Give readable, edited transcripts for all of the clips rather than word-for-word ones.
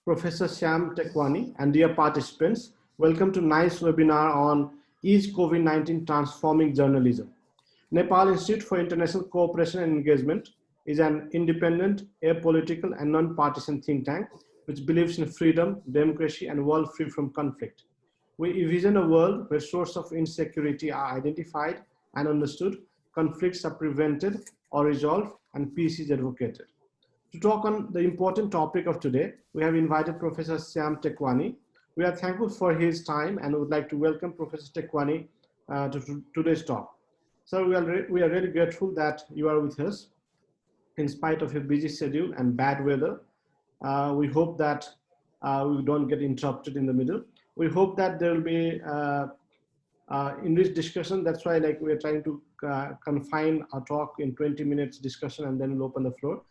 Professor Shyam Tekwani, and dear participants, welcome to NICE webinar on Is COVID-19 Transforming Journalism? Nepal Institute for International Cooperation and Engagement is an independent, apolitical, and non-partisan think tank which believes in freedom, democracy, and a world free from conflict. We envision a world where sources of insecurity are identified and understood, conflicts are prevented or resolved, and peace is advocated. To talk on the important topic of today, we have invited Professor Shyam Tekwani. We are thankful for his time and would like to welcome Professor Tekwani to today's talk. So we are really grateful that you are with us in spite of your busy schedule and bad weather. We hope that we don't get interrupted in the middle. We hope that there will be enriched discussion. That's why we are trying to confine our talk in 20 minutes discussion and then we'll open the floor.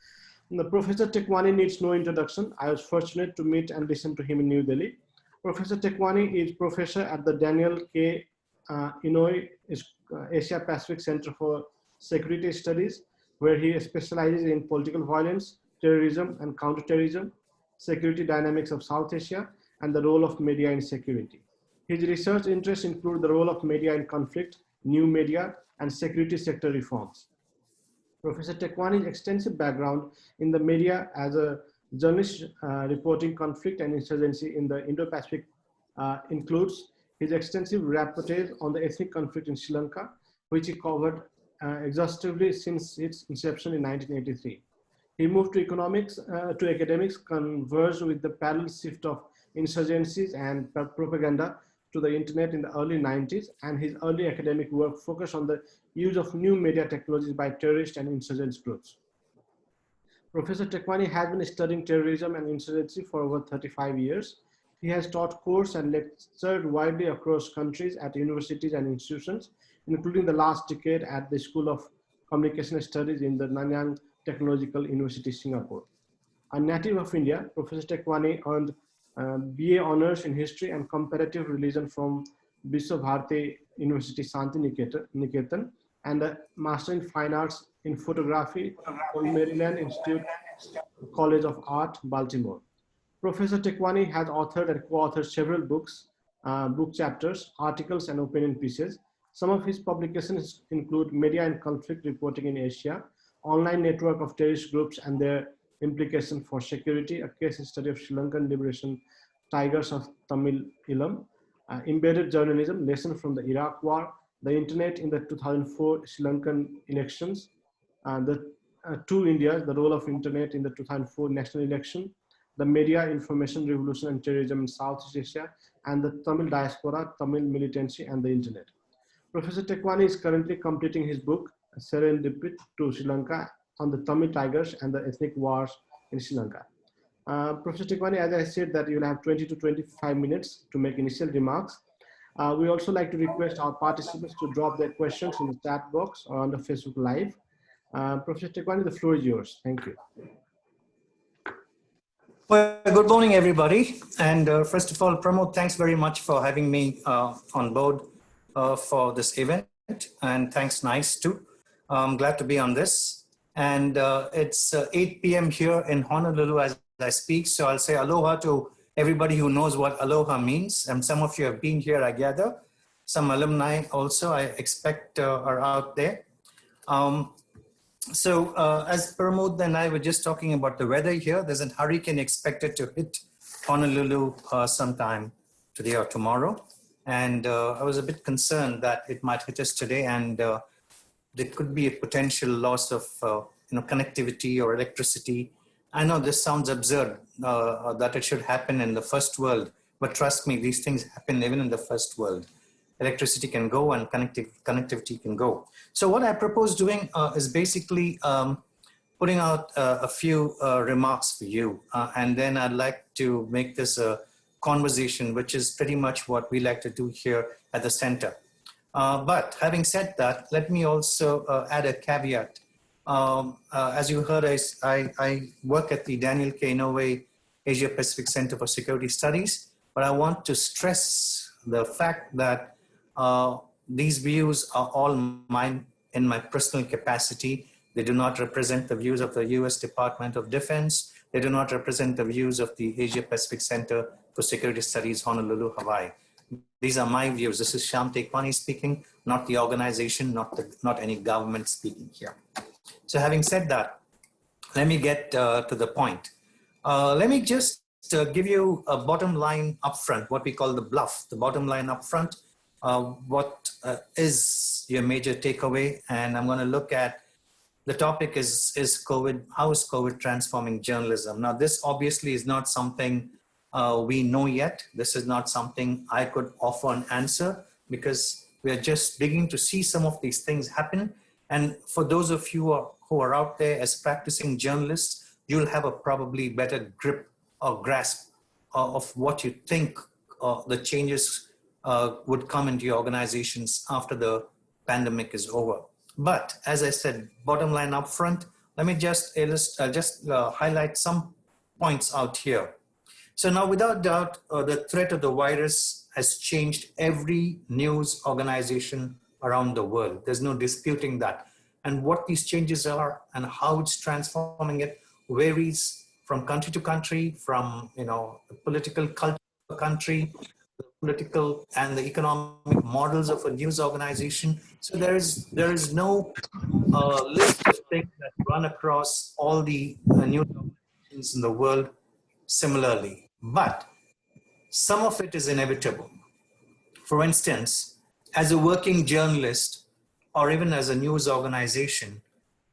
Professor Takwani needs no introduction. I was fortunate to meet and listen to him in New Delhi. Professor Takwani is professor at the Daniel K. Inouye Asia-Pacific Center for Security Studies, where he specializes in political violence, terrorism and counterterrorism, security dynamics of South Asia, and the role of media in security. His research interests include the role of media in conflict, new media, and security sector reforms. Professor Takwani's extensive background in the media as a journalist reporting conflict and insurgency in the Indo-Pacific includes his extensive reportage on the ethnic conflict in Sri Lanka, which he covered exhaustively since its inception in 1983. He moved to academics, converged with the parallel shift of insurgencies and propaganda to the internet in the early 90s, and his early academic work focused on the use of new media technologies by terrorist and insurgent groups. Professor Takwani has been studying terrorism and insurgency for over 35 years. He has taught courses and lectured widely across countries at universities and institutions, including the last decade at the School of Communication Studies in the Nanyang Technological University, Singapore. A native of India, Professor Takwani earned BA Honors in History and Comparative Religion from Visva-Bharati University, Santiniketan, and a Master in Fine Arts in Photography from Maryland Institute College of Art, Baltimore. Professor Takwani has authored and co-authored several books, book chapters, articles, and opinion pieces. Some of his publications include Media and Conflict Reporting in Asia, Online Network of Terrorist Groups and Their Implication for Security, a case study of Sri Lankan Liberation Tigers of Tamil Eelam, Embedded Journalism, Lesson from the Iraq War, the Internet in the 2004 Sri Lankan Elections, the Two Indias, the role of Internet in the 2004 national election, the Media, Information, Revolution and Terrorism in Southeast Asia, and the Tamil Diaspora, Tamil Militancy and the Internet. Professor Takwani is currently completing his book, Serendip to Sri Lanka, on the Tamil Tigers and the ethnic wars in Sri Lanka. Professor Takwani, as I said, that you'll have 20 to 25 minutes to make initial remarks. We also like to request our participants to drop their questions in the chat box or on the Facebook Live. Professor Takwani, the floor is yours. Thank you. Well, good morning, everybody. And first of all, Pramod, thanks very much for having me on board for this event. And thanks, NICE, too. I'm glad to be on this. And it's 8 p.m. here in Honolulu as I speak. So I'll say aloha to everybody who knows what aloha means. And some of you have been here, I gather. Some alumni also, I expect, are out there. As Pramod and I were just talking about the weather here, there's a hurricane expected to hit Honolulu sometime today or tomorrow. And I was a bit concerned that it might hit us today, and there could be a potential loss of connectivity or electricity. I know this sounds absurd that it should happen in the first world, but trust me, these things happen even in the first world. Electricity can go and connectivity can go. So what I propose doing is basically putting out a few remarks for you. And then I'd like to make this a conversation, which is pretty much what we like to do here at the center. But having said that, let me also add a caveat. As you heard, I work at the Daniel K. Inouye Asia-Pacific Center for Security Studies, but I want to stress the fact that these views are all mine in my personal capacity. They do not represent the views of the US Department of Defense They do not represent the views of the Asia-Pacific Center for Security Studies, Honolulu, Hawaii. These are my views. This is Shyam Tekwani speaking, not the organization, not any government speaking here. So having said that, let me get to the point. Let me just give you a bottom line upfront, what we call the bluff, the bottom line upfront. What is your major takeaway? And I'm going to look at the topic is COVID, how is COVID transforming journalism? Now, this obviously is not something we know yet. This is not something I could offer an answer because we are just beginning to see some of these things happen. And for those of you who are out there as practicing journalists, you'll have a probably better grip or grasp of what you think the changes would come into your organizations after the pandemic is over. But as I said, bottom line up front, let me just highlight some points out here. So now, without doubt, the threat of the virus has changed every news organization around the world. There's no disputing that. And what these changes are and how it's transforming it varies from country to country, from the political culture of a country, the political and the economic models of a news organization. So there is no list of things that run across all the news organizations in the world similarly. But some of it is inevitable. For instance, as a working journalist, or even as a news organization,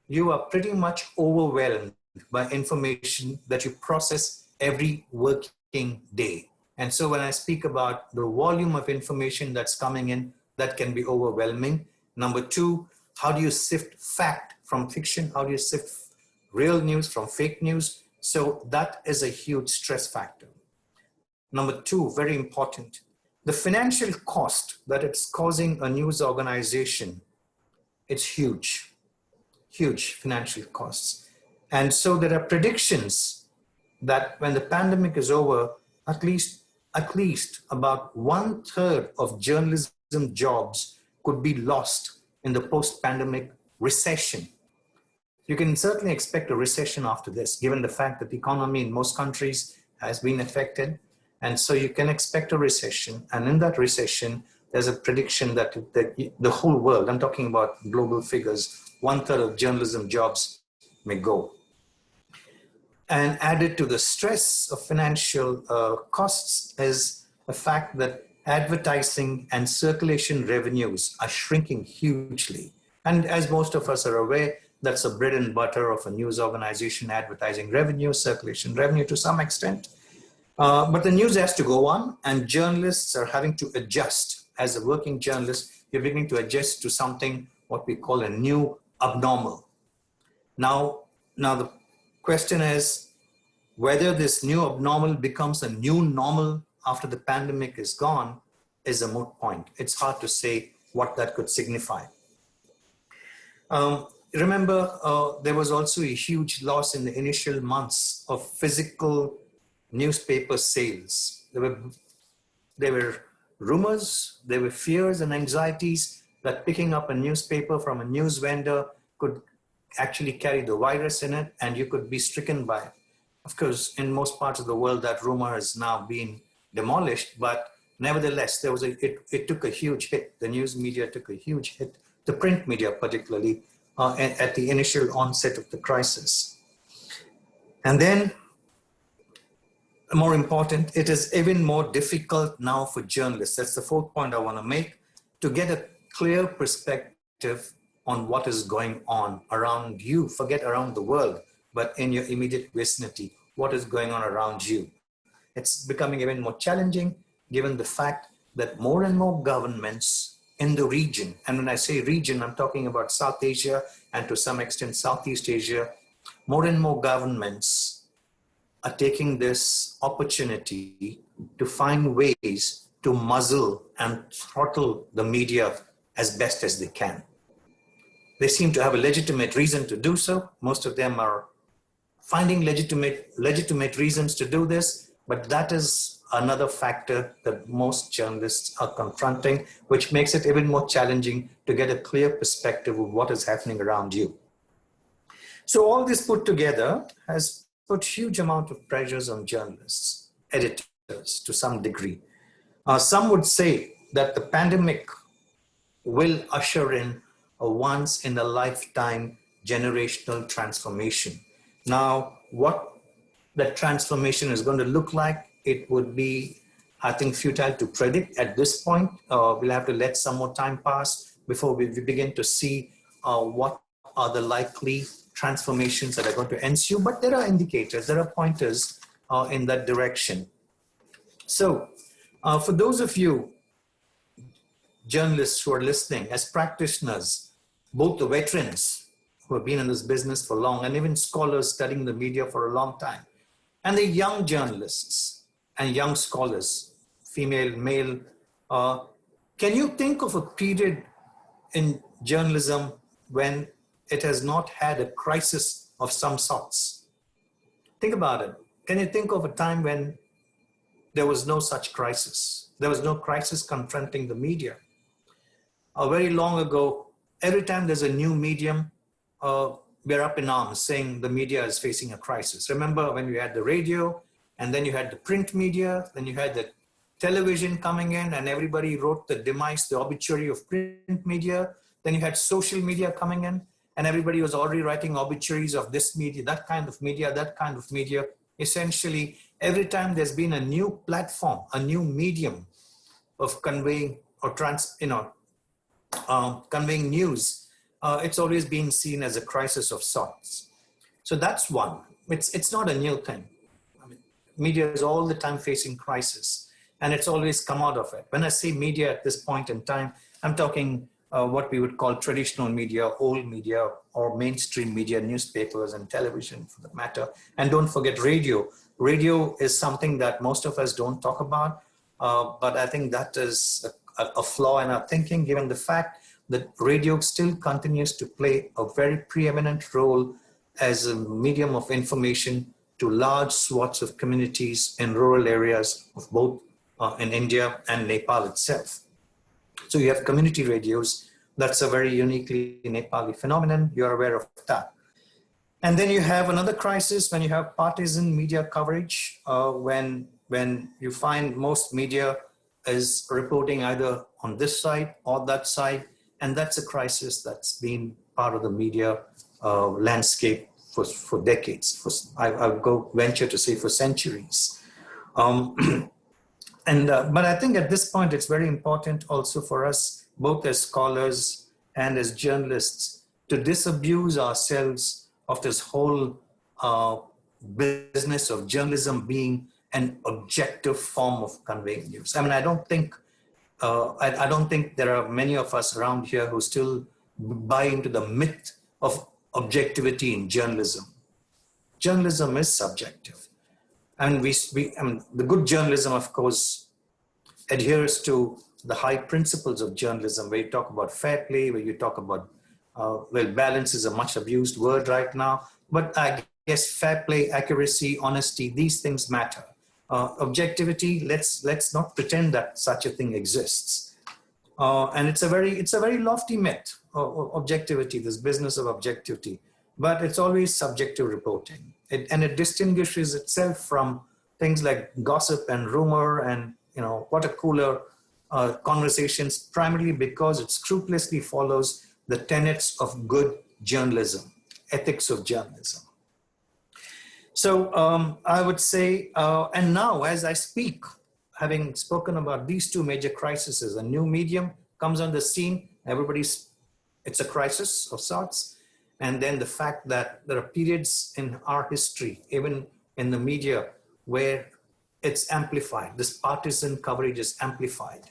you are pretty much overwhelmed by information that you process every working day. And so when I speak about the volume of information that's coming in, that can be overwhelming. Number two, how do you sift fact from fiction? How do you sift real news from fake news? So that is a huge stress factor. Number two, very important, the financial cost that it's causing a news organization, it's huge, huge financial costs. And so there are predictions that when the pandemic is over, at least about 1/3 of journalism jobs could be lost in the post-pandemic recession. You can certainly expect a recession after this, given the fact that the economy in most countries has been affected. And so you can expect a recession. And in that recession, there's a prediction that the whole world, I'm talking about global figures, 1/3 of journalism jobs may go. And added to the stress of financial costs is the fact that advertising and circulation revenues are shrinking hugely. And as most of us are aware, that's the bread and butter of a news organization, advertising revenue, circulation revenue to some extent. But the news has to go on, and journalists are having to adjust. As a working journalist, you're beginning to adjust to something, what we call a new abnormal. Now the question is whether this new abnormal becomes a new normal after the pandemic is gone is a moot point. It's hard to say what that could signify. Remember, there was also a huge loss in the initial months of physical newspaper sales. There were rumors, there were fears and anxieties that picking up a newspaper from a news vendor could actually carry the virus in it and you could be stricken by it. Of course, in most parts of the world, that rumor has now been demolished, but nevertheless, it took a huge hit. The news media took a huge hit, the print media particularly, at the initial onset of the crisis. And then, more important, it is even more difficult now for journalists. That's the fourth point I want to make, to get a clear perspective on what is going on around you. Forget around the world, but in your immediate vicinity, what is going on around you. It's becoming even more challenging given the fact that more and more governments in the region, and when I say region, I'm talking about South Asia and to some extent Southeast Asia, more and more governments are taking this opportunity to find ways to muzzle and throttle the media as best as they can. They seem to have a legitimate reason to do so. Most of them are finding legitimate reasons to do this, but that is another factor that most journalists are confronting, which makes it even more challenging to get a clear perspective of what is happening around you. So all this put together has put huge amount of pressures on journalists, editors to some degree. Some would say that the pandemic will usher in a once in a lifetime generational transformation. Now, what that transformation is going to look like, it would be, I think, futile to predict at this point. We'll have to let some more time pass before we begin to see what are the likely transformations that are going to ensue. But there are indicators, there are pointers in that direction. So for those of you journalists who are listening, as practitioners, both the veterans who have been in this business for long, and even scholars studying the media for a long time, and the young journalists and young scholars, female, male, can you think of a period in journalism when it has not had a crisis of some sorts? Think about it. Can you think of a time when there was no such crisis? There was no crisis confronting the media. Very long ago, every time there's a new medium, we're up in arms saying the media is facing a crisis. Remember when we had the radio, and then you had the print media, then you had the television coming in, and everybody wrote the demise, the obituary of print media. Then you had social media coming in, and everybody was already writing obituaries of this media, that kind of media, that kind of media. Essentially, every time there's been a new platform, a new medium of conveying or conveying news, it's always been seen as a crisis of sorts. So that's one. It's not a new thing. I mean, media is all the time facing crisis, and it's always come out of it. When I say media at this point in time, I'm talking what we would call traditional media, old media, or mainstream media, newspapers and television for that matter. And don't forget radio. Radio is something that most of us don't talk about, but I think that is a flaw in our thinking, given the fact that radio still continues to play a very preeminent role as a medium of information to large swaths of communities in rural areas of both in India and Nepal itself. So you have community radios. That's a very uniquely Nepali phenomenon. You're aware of that. And then you have another crisis when you have partisan media coverage, when you find most media is reporting either on this side or that side. And that's a crisis that's been part of the media landscape for decades. I would go venture to say for centuries. But I think at this point, it's very important also for us, both as scholars and as journalists, to disabuse ourselves of this whole business of journalism being an objective form of conveying news. I mean, I don't think there are many of us around here who still buy into the myth of objectivity in journalism. Journalism is subjective. And I mean, the good journalism, of course, adheres to the high principles of journalism, where you talk about fair play, where you talk about, well, balance is a much abused word right now, but I guess fair play, accuracy, honesty, these things matter. Objectivity, let's not pretend that such a thing exists. And it's a very lofty myth, objectivity, this business of objectivity, but it's always subjective reporting. It distinguishes itself from things like gossip and rumor and, water cooler conversations, primarily because it scrupulously follows the tenets of good journalism, ethics of journalism. So I would say, and now as I speak, having spoken about these two major crises, a new medium comes on the scene, it's a crisis of sorts. And then the fact that there are periods in our history, even in the media, where it's amplified, this partisan coverage is amplified.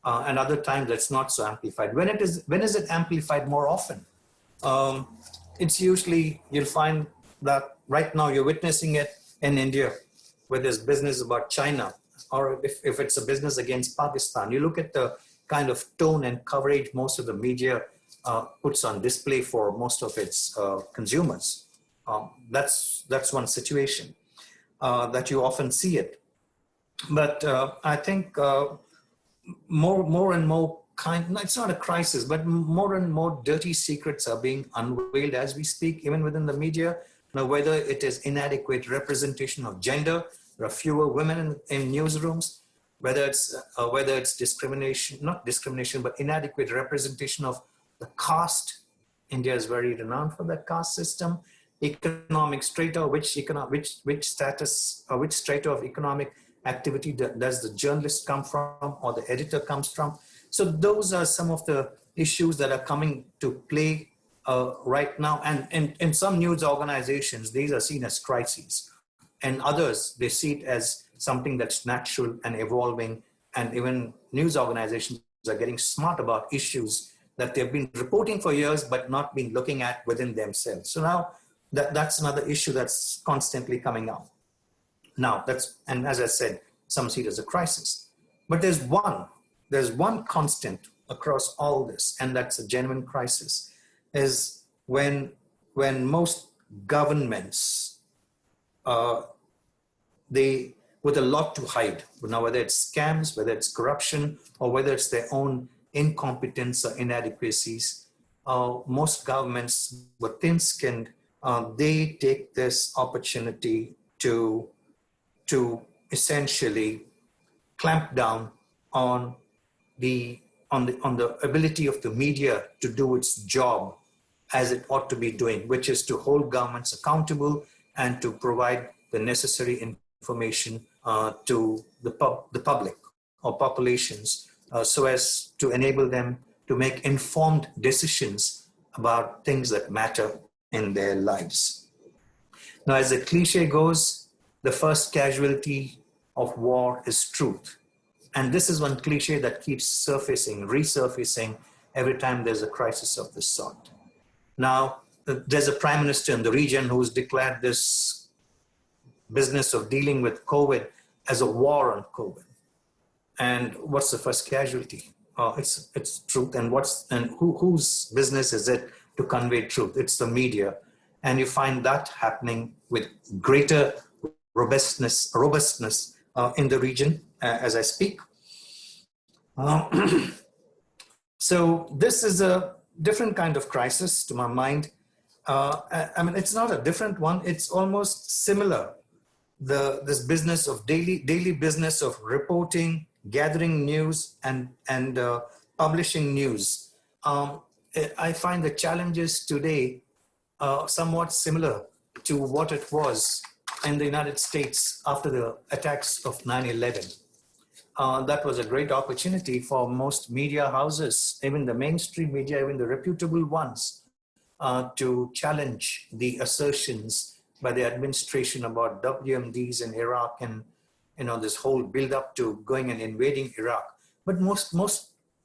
And other times it's not so amplified. When is it amplified more often? It's usually, you'll find that right now you're witnessing it in India, where there's business about China, or if it's a business against Pakistan. You look at the kind of tone and coverage most of the media puts on display for most of its consumers. That's one situation that you often see it. But I think more and more it's not a crisis, but more and more dirty secrets are being unveiled as we speak, even within the media. Now, whether it is inadequate representation of gender, there are fewer women in newsrooms, whether it's discrimination, not discrimination, but inadequate representation of the caste. India is very renowned for that caste system. Economic strata, which status or which strata of economic activity does the journalist come from or the editor comes from. So those are some of the issues that are coming to play right now. And in some news organizations, these are seen as crises. And others, they see it as something that's natural and evolving. And even news organizations are getting smart about issues that they've been reporting for years, but not been looking at within themselves. So now that's another issue that's constantly coming up. Now and as I said, some see it as a crisis, but there's one constant across all this, and that's a genuine crisis, is when most governments, they, with a lot to hide, now whether it's scams, whether it's corruption, or whether it's their own incompetence or inadequacies, most governments were thin-skinned. They take this opportunity to essentially clamp down on the ability of the media to do its job as it ought to be doing, which is to hold governments accountable and to provide the necessary information to the public or populations so as to enable them to make informed decisions about things that matter in their lives. Now, as the cliche goes, the first casualty of war is truth. And this is one cliche that keeps resurfacing every time there's a crisis of this sort. Now, there's a prime minister in the region who's declared this business of dealing with COVID as a war on COVID. And what's the first casualty? It's truth. And whose business is it to convey truth? It's the media. And you find that happening with greater robustness in the region as I speak. So this is a different kind of crisis to my mind. I mean, it's not a different one. It's almost similar. This business of daily business of reporting, gathering news, and publishing news. I find the challenges today somewhat similar to what it was in the United States after the attacks of 9/11. That was a great opportunity for most media houses, even the mainstream media, even the reputable ones, to challenge the assertions by the administration about WMDs in Iraq and this whole build up to going and invading Iraq. But most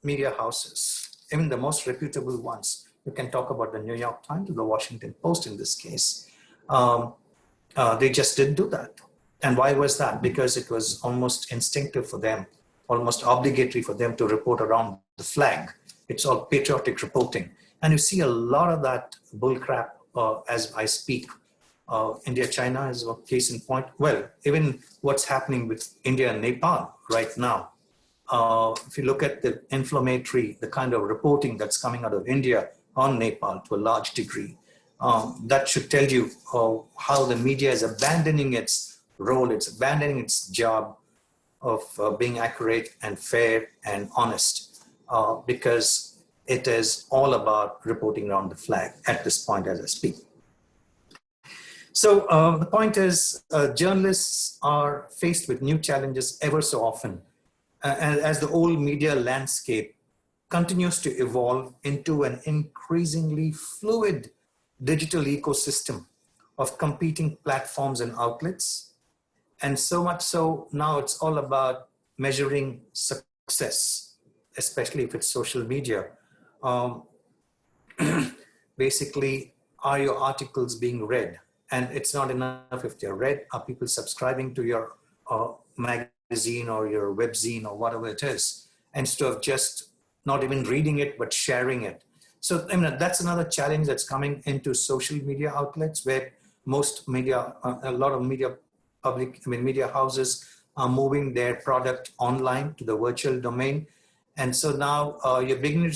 media houses, even the most reputable ones, you can talk about the New York Times or the Washington Post in this case, they just didn't do that. And why was that? Because it was almost instinctive for them, almost obligatory for them to report around the flag. It's all patriotic reporting. And you see a lot of that bullcrap as I speak. India-China is a case in point. Well, even what's happening with India and Nepal right now. If you look at the kind of reporting that's coming out of India on Nepal to a large degree, that should tell you how the media is abandoning its role, it's abandoning its job of being accurate and fair and honest, because it is all about reporting around the flag at this point as I speak. So the point is, journalists are faced with new challenges ever so often, as the old media landscape continues to evolve into an increasingly fluid digital ecosystem of competing platforms and outlets. And so much so now it's all about measuring success, especially if it's social media. Basically, are your articles being read? And it's not enough if they're read. Are people subscribing to your magazine or your webzine or whatever it is, instead of just not even reading it, but sharing it? So I mean, that's another challenge that's coming into social media outlets, where most media, a lot of media houses are moving their product online to the virtual domain. And so now you're beginning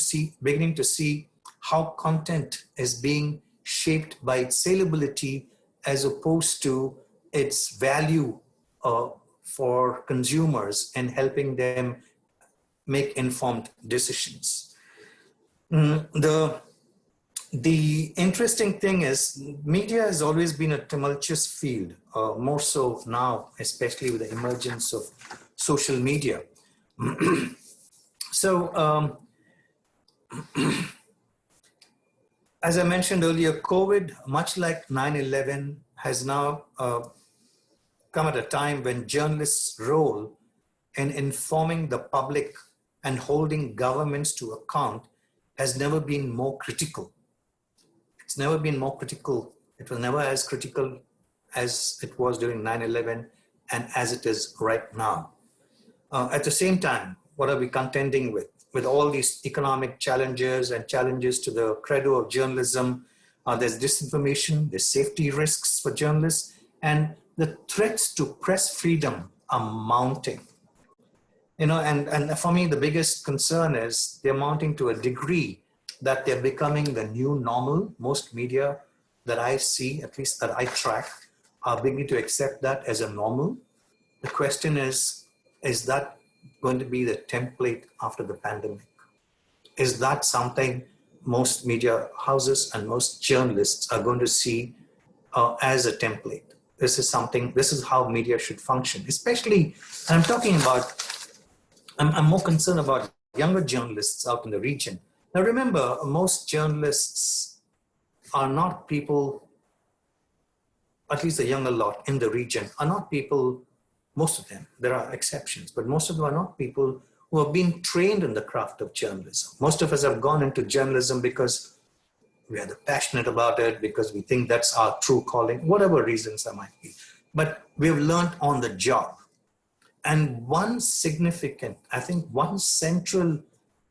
to see how content is being shaped by its salability as opposed to its value for consumers and helping them make informed decisions. The interesting thing is media has always been a tumultuous field, more so now, especially with the emergence of social media. So, as I mentioned earlier, COVID, much like 9/11, has now come at a time when journalists' role in informing the public and holding governments to account has never been more critical. It's never been more critical. It was never as critical as it was during 9/11 and as it is right now. At the same time, what are we contending with? With all these economic challenges and challenges to the credo of journalism, there's disinformation, there's safety risks for journalists, and the threats to press freedom are mounting. You know, and for me, the biggest concern is they're mounting to a degree that they're becoming the new normal. Most media that I see, at least that I track, are beginning to accept that as a normal. The question is that going to be the template after the pandemic? Is that something most media houses and most journalists are going to see as a template? This is how media should function, especially, and I'm talking about, I'm more concerned about younger journalists out in the region. Now remember, most journalists are not people, at least the younger lot in the region, are not people, most of them, there are exceptions, but most of them are not people who have been trained in the craft of journalism. Most of us have gone into journalism because we are passionate about it, because we think that's our true calling, whatever reasons there might be. But we've learned on the job. And one significant, I think one central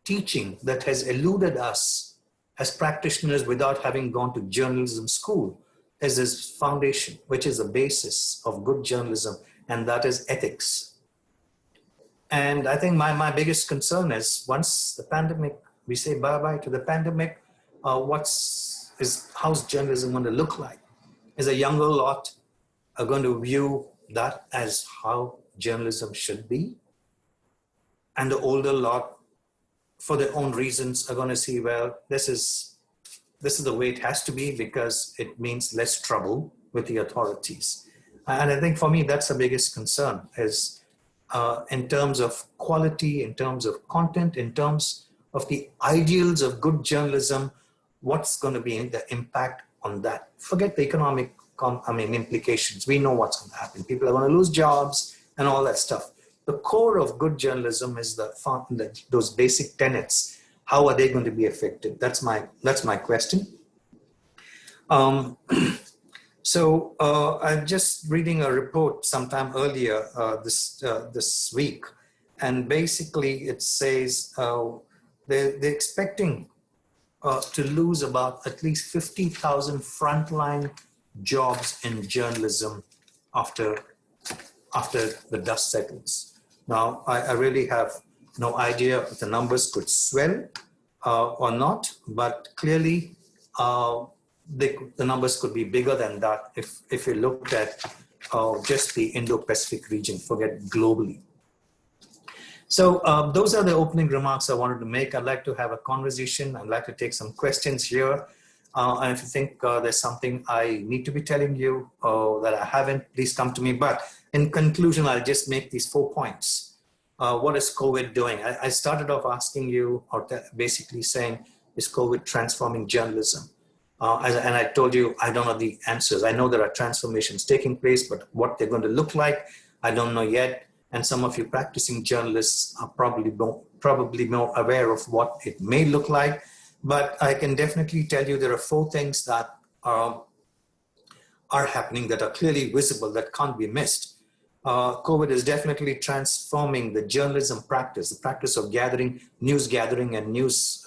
teaching that has eluded us as practitioners without having gone to journalism school is this foundation, which is the basis of good journalism, and that is ethics. And I think my biggest concern is once the pandemic, we say bye-bye to the pandemic, how's journalism going to look like? Is a younger lot going to view that as how journalism should be? And the older lot, for their own reasons, are going to see, well, this is the way it has to be because it means less trouble with the authorities. And I think for me, that's the biggest concern is in terms of quality, in terms of content, in terms of the ideals of good journalism, what's going to be the impact on that? Forget the economic implications. We know what's going to happen. People are going to lose jobs and all that stuff. The core of good journalism is those basic tenets. How are they going to be affected? That's my question. So I'm just reading a report sometime earlier this week, and basically it says they're expecting to lose about at least 50,000 frontline jobs in journalism after the dust settles. Now, I really have no idea if the numbers could swell or not, but clearly the numbers could be bigger than that if you looked at just the Indo-Pacific region, forget globally. So those are the opening remarks I wanted to make. I'd like to have a conversation. I'd like to take some questions here. And if you think there's something I need to be telling you that I haven't, please come to me. But in conclusion, I'll just make these 4 points. What is COVID doing? I started off asking you, or basically saying, is COVID transforming journalism? And I told you, I don't know the answers. I know there are transformations taking place, but what they're going to look like, I don't know yet. And some of you practicing journalists are probably more aware of what it may look like. But I can definitely tell you there are 4 things that are happening that are clearly visible, that can't be missed. COVID is definitely transforming the journalism practice, the practice of news gathering and news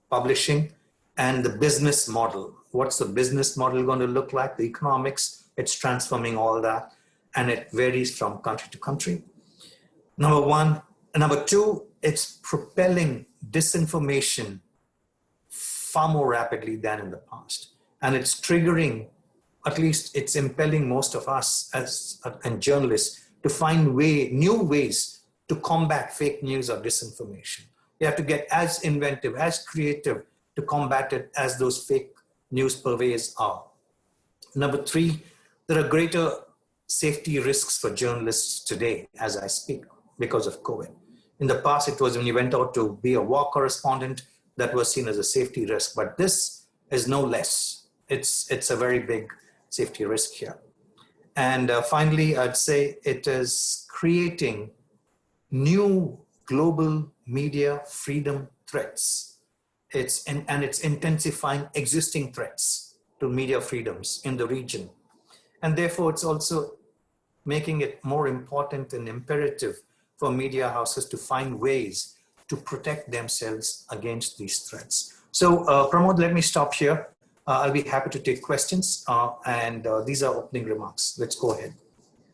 publishing, and the business model. What's the business model going to look like? The economics, it's transforming all that, and it varies from country to country. Number 1. Number 2, it's propelling disinformation far more rapidly than in the past. And it's triggering at least it's impelling most of us as and journalists to find new ways to combat fake news or disinformation. You have to get as inventive, as creative to combat it as those fake news purveyors are. Number three, there are greater safety risks for journalists today as I speak because of COVID. In the past, it was when you went out to be a war correspondent that was seen as a safety risk, but this is no less. It's a very big safety risk here. And finally, I'd say it is creating new global media freedom threats. It's intensifying existing threats to media freedoms in the region. And therefore, it's also making it more important and imperative for media houses to find ways to protect themselves against these threats. So Pramod, let me stop here. I'll be happy to take questions, and these are opening remarks. Let's go ahead.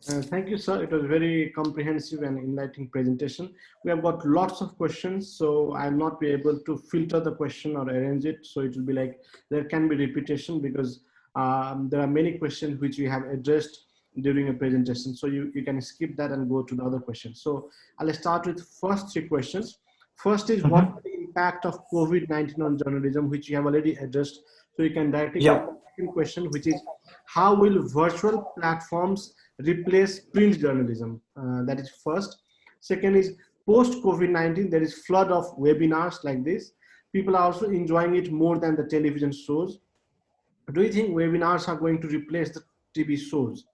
Thank you, sir. It was a very comprehensive and enlightening presentation. We have got lots of questions, so I'll not be able to filter the question or arrange it. So it will be like, there can be repetition because there are many questions which we have addressed during a presentation. So you can skip that and go to the other questions. So I'll start with first three questions. First is what is the impact of COVID-19 on journalism, which you have already addressed. So you can directly go to the second question, which is how will virtual platforms replace print journalism? That is first. Second is post-COVID-19, there is flood of webinars like this. People are also enjoying it more than the television shows. Do you think webinars are going to replace the TV shows?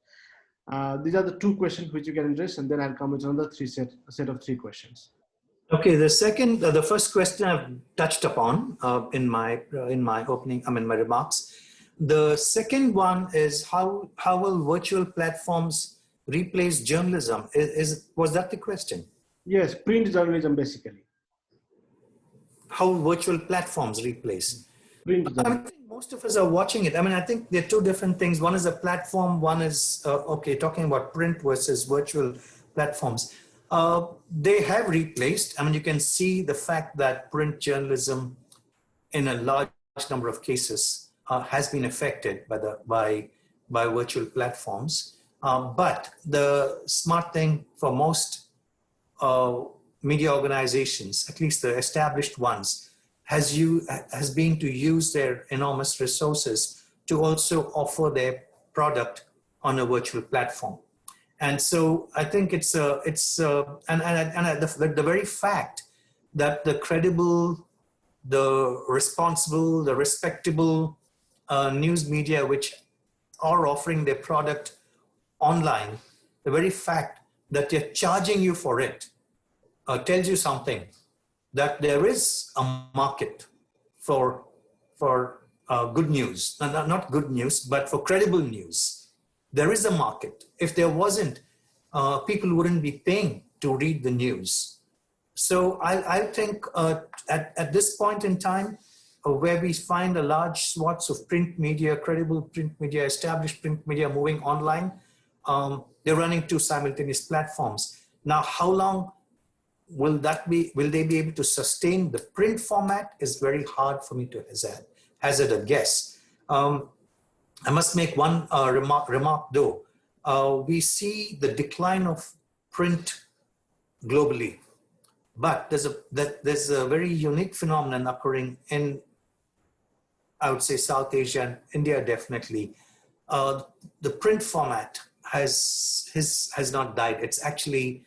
These are the two questions which you can address, and then I'll come with another set of three questions. Okay, the first question I've touched upon in my opening, my remarks. The second one is how will virtual platforms replace journalism? Was that the question? Yes, print journalism basically. How virtual platforms replace? Print journalism. I think most of us are watching it. I think there are two different things. One is a platform, one is, talking about print versus virtual platforms. They have replaced, you can see the fact that print journalism in a large number of cases has been affected by virtual platforms. But the smart thing for most media organizations, at least the established ones, has been to use their enormous resources to also offer their product on a virtual platform. And so I think the very fact that the credible, the responsible, the respectable news media which are offering their product online, the very fact that they're charging you for it tells you something, that there is a market for good news, not good news, but for credible news. There is a market. If there wasn't, people wouldn't be paying to read the news. So I think at this point in time, where we find a large swaths of print media, credible print media, established print media moving online, they're running two simultaneous platforms. Now, how long will that be? Will they be able to sustain the print format? Is very hard for me to hazard a guess. I must make one remark though. We see the decline of print globally, but there's a very unique phenomenon occurring in, I would say, South Asia and India definitely. The print format has not died. It's actually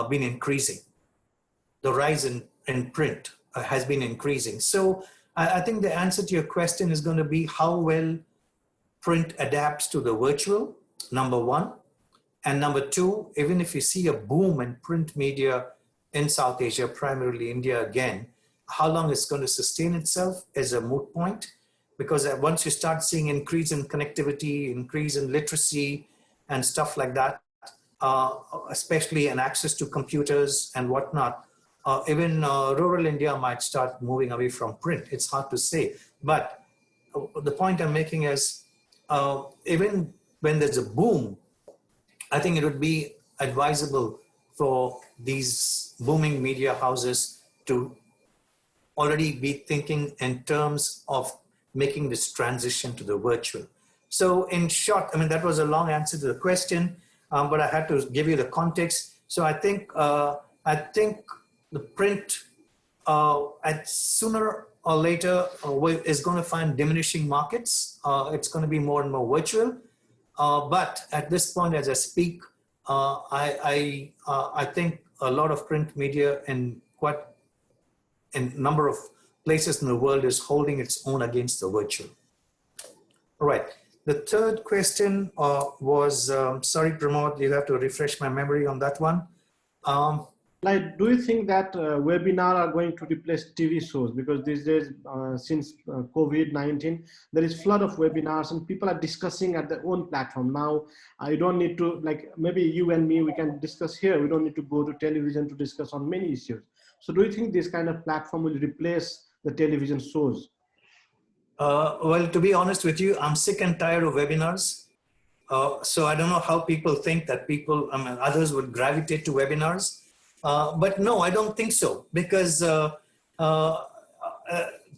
been increasing. The rise in print has been increasing. So I think the answer to your question is going to be how well print adapts to the virtual, number one. And number two, even if you see a boom in print media in South Asia, primarily India again, how long it's going to sustain itself is a moot point, because once you start seeing increase in connectivity, increase in literacy and stuff like that, especially in access to computers and whatnot, even rural India might start moving away from print. It's hard to say. But the point I'm making is, even when there's a boom, I think it would be advisable for these booming media houses to already be thinking in terms of making this transition to the virtual. So in short, I mean, that was a long answer to the question, but I had to give you the context. So I think the print at sooner or later is going to find diminishing markets. It's going to be more and more virtual. But at this point, as I speak, I think a lot of print media in number of places in the world is holding its own against the virtual. All right. The third question was, sorry, Pramod, you'll have to refresh my memory on that one. Like, do you think that webinar are going to replace TV shows? Because these days, since COVID-19, there is flood of webinars and people are discussing at their own platform. Now, you don't need to, like, maybe you and me, we can discuss here. We don't need to go to television to discuss on many issues. So do you think this kind of platform will replace the television shows? Well, to be honest with you, I'm sick and tired of webinars. So I don't know how people think that others would gravitate to webinars. But no, I don't think so, because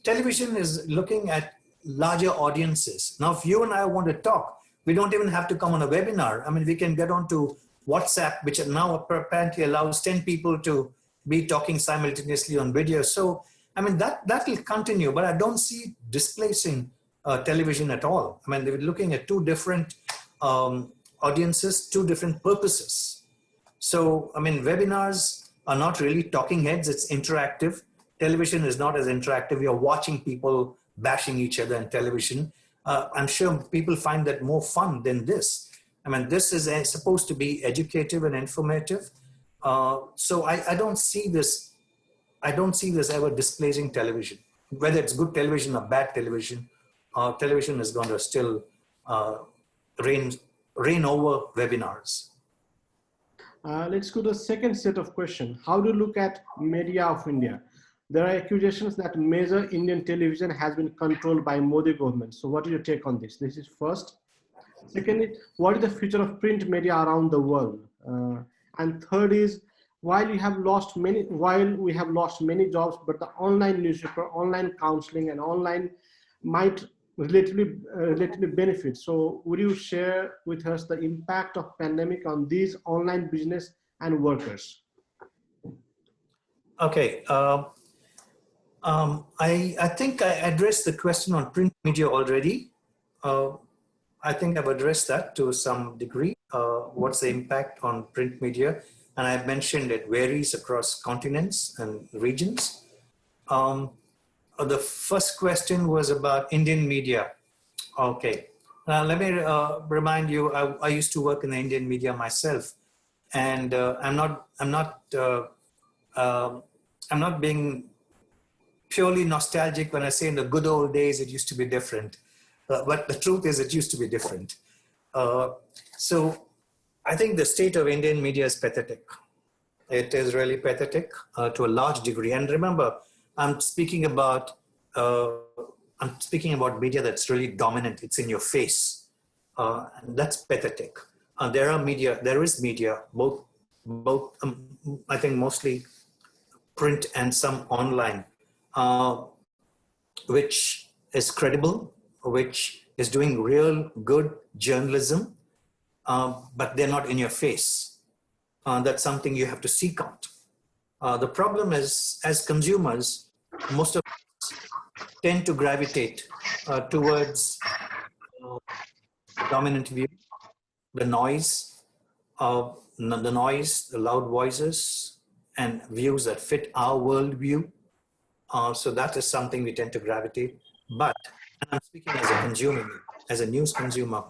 television is looking at larger audiences. Now, if you and I want to talk, we don't even have to come on a webinar. I mean, we can get onto WhatsApp, which now apparently allows 10 people to be talking simultaneously on video. So, I mean, that will continue, but I don't see it displacing television at all. I mean, they're looking at two different audiences, two different purposes. So, I mean, webinars are not really talking heads, it's interactive. Television is not as interactive. You're watching people bashing each other in television. I'm sure people find that more fun than this. I mean, this is supposed to be educative and informative. So I don't see this ever displacing television. Whether it's good television or bad television, television is going to still reign over webinars. Let's go to the second set of questions. How do you look at media of India? There are accusations that major Indian television has been controlled by Modi government. So what is your take on this? This is first. Secondly, what is the future of print media around the world? And third is, while we have lost many jobs, but the online newspaper, online counseling, and online might relatively benefit. So would you share with us the impact of pandemic on these online business and workers? Okay. I think I addressed the question on print media already. I think I've addressed that to some degree. What's the impact on print media? And I've mentioned it varies across continents and regions. The first question was about Indian media. Okay, let me remind you, I used to work in the Indian media myself, and I'm not being purely nostalgic when I say in the good old days it used to be different, but the truth is it used to be different. So I think the state of Indian media is pathetic. It is really pathetic to a large degree. And remember, I'm speaking about media that's really dominant. It's in your face. And that's pathetic. There is media, both I think mostly print and some online, which is credible, which is doing real good journalism, but they're not in your face. That's something you have to seek out. The problem is, as consumers, most of us tend to gravitate towards dominant view, the noise, the loud voices, and views that fit our worldview. So that is something we tend to gravitate. But, and I'm speaking as a consumer, as a news consumer,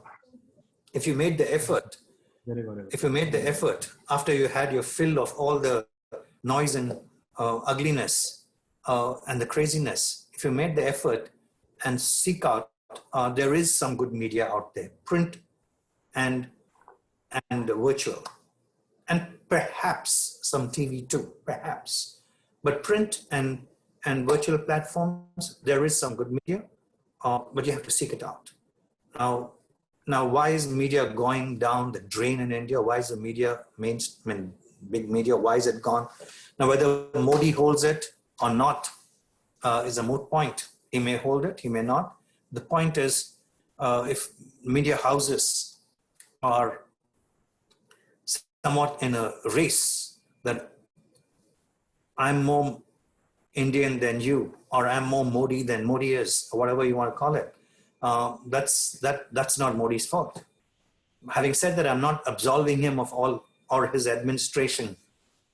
if you made the effort, after you had your fill of all the noise and ugliness and the craziness, if you made the effort and seek out, there is some good media out there, print and virtual, and perhaps some TV too, perhaps. But print and virtual platforms, there is some good media, but you have to seek it out. Now, why is media going down the drain in India? Why is the media, big media, why is it gone? Now, whether Modi holds it or not is a moot point. He may hold it, he may not. The point is, if media houses are somewhat in a race that I'm more Indian than you, or I'm more Modi than Modi is, or whatever you want to call it, that's not Modi's fault. Having said that, I'm not absolving him of all, or his administration,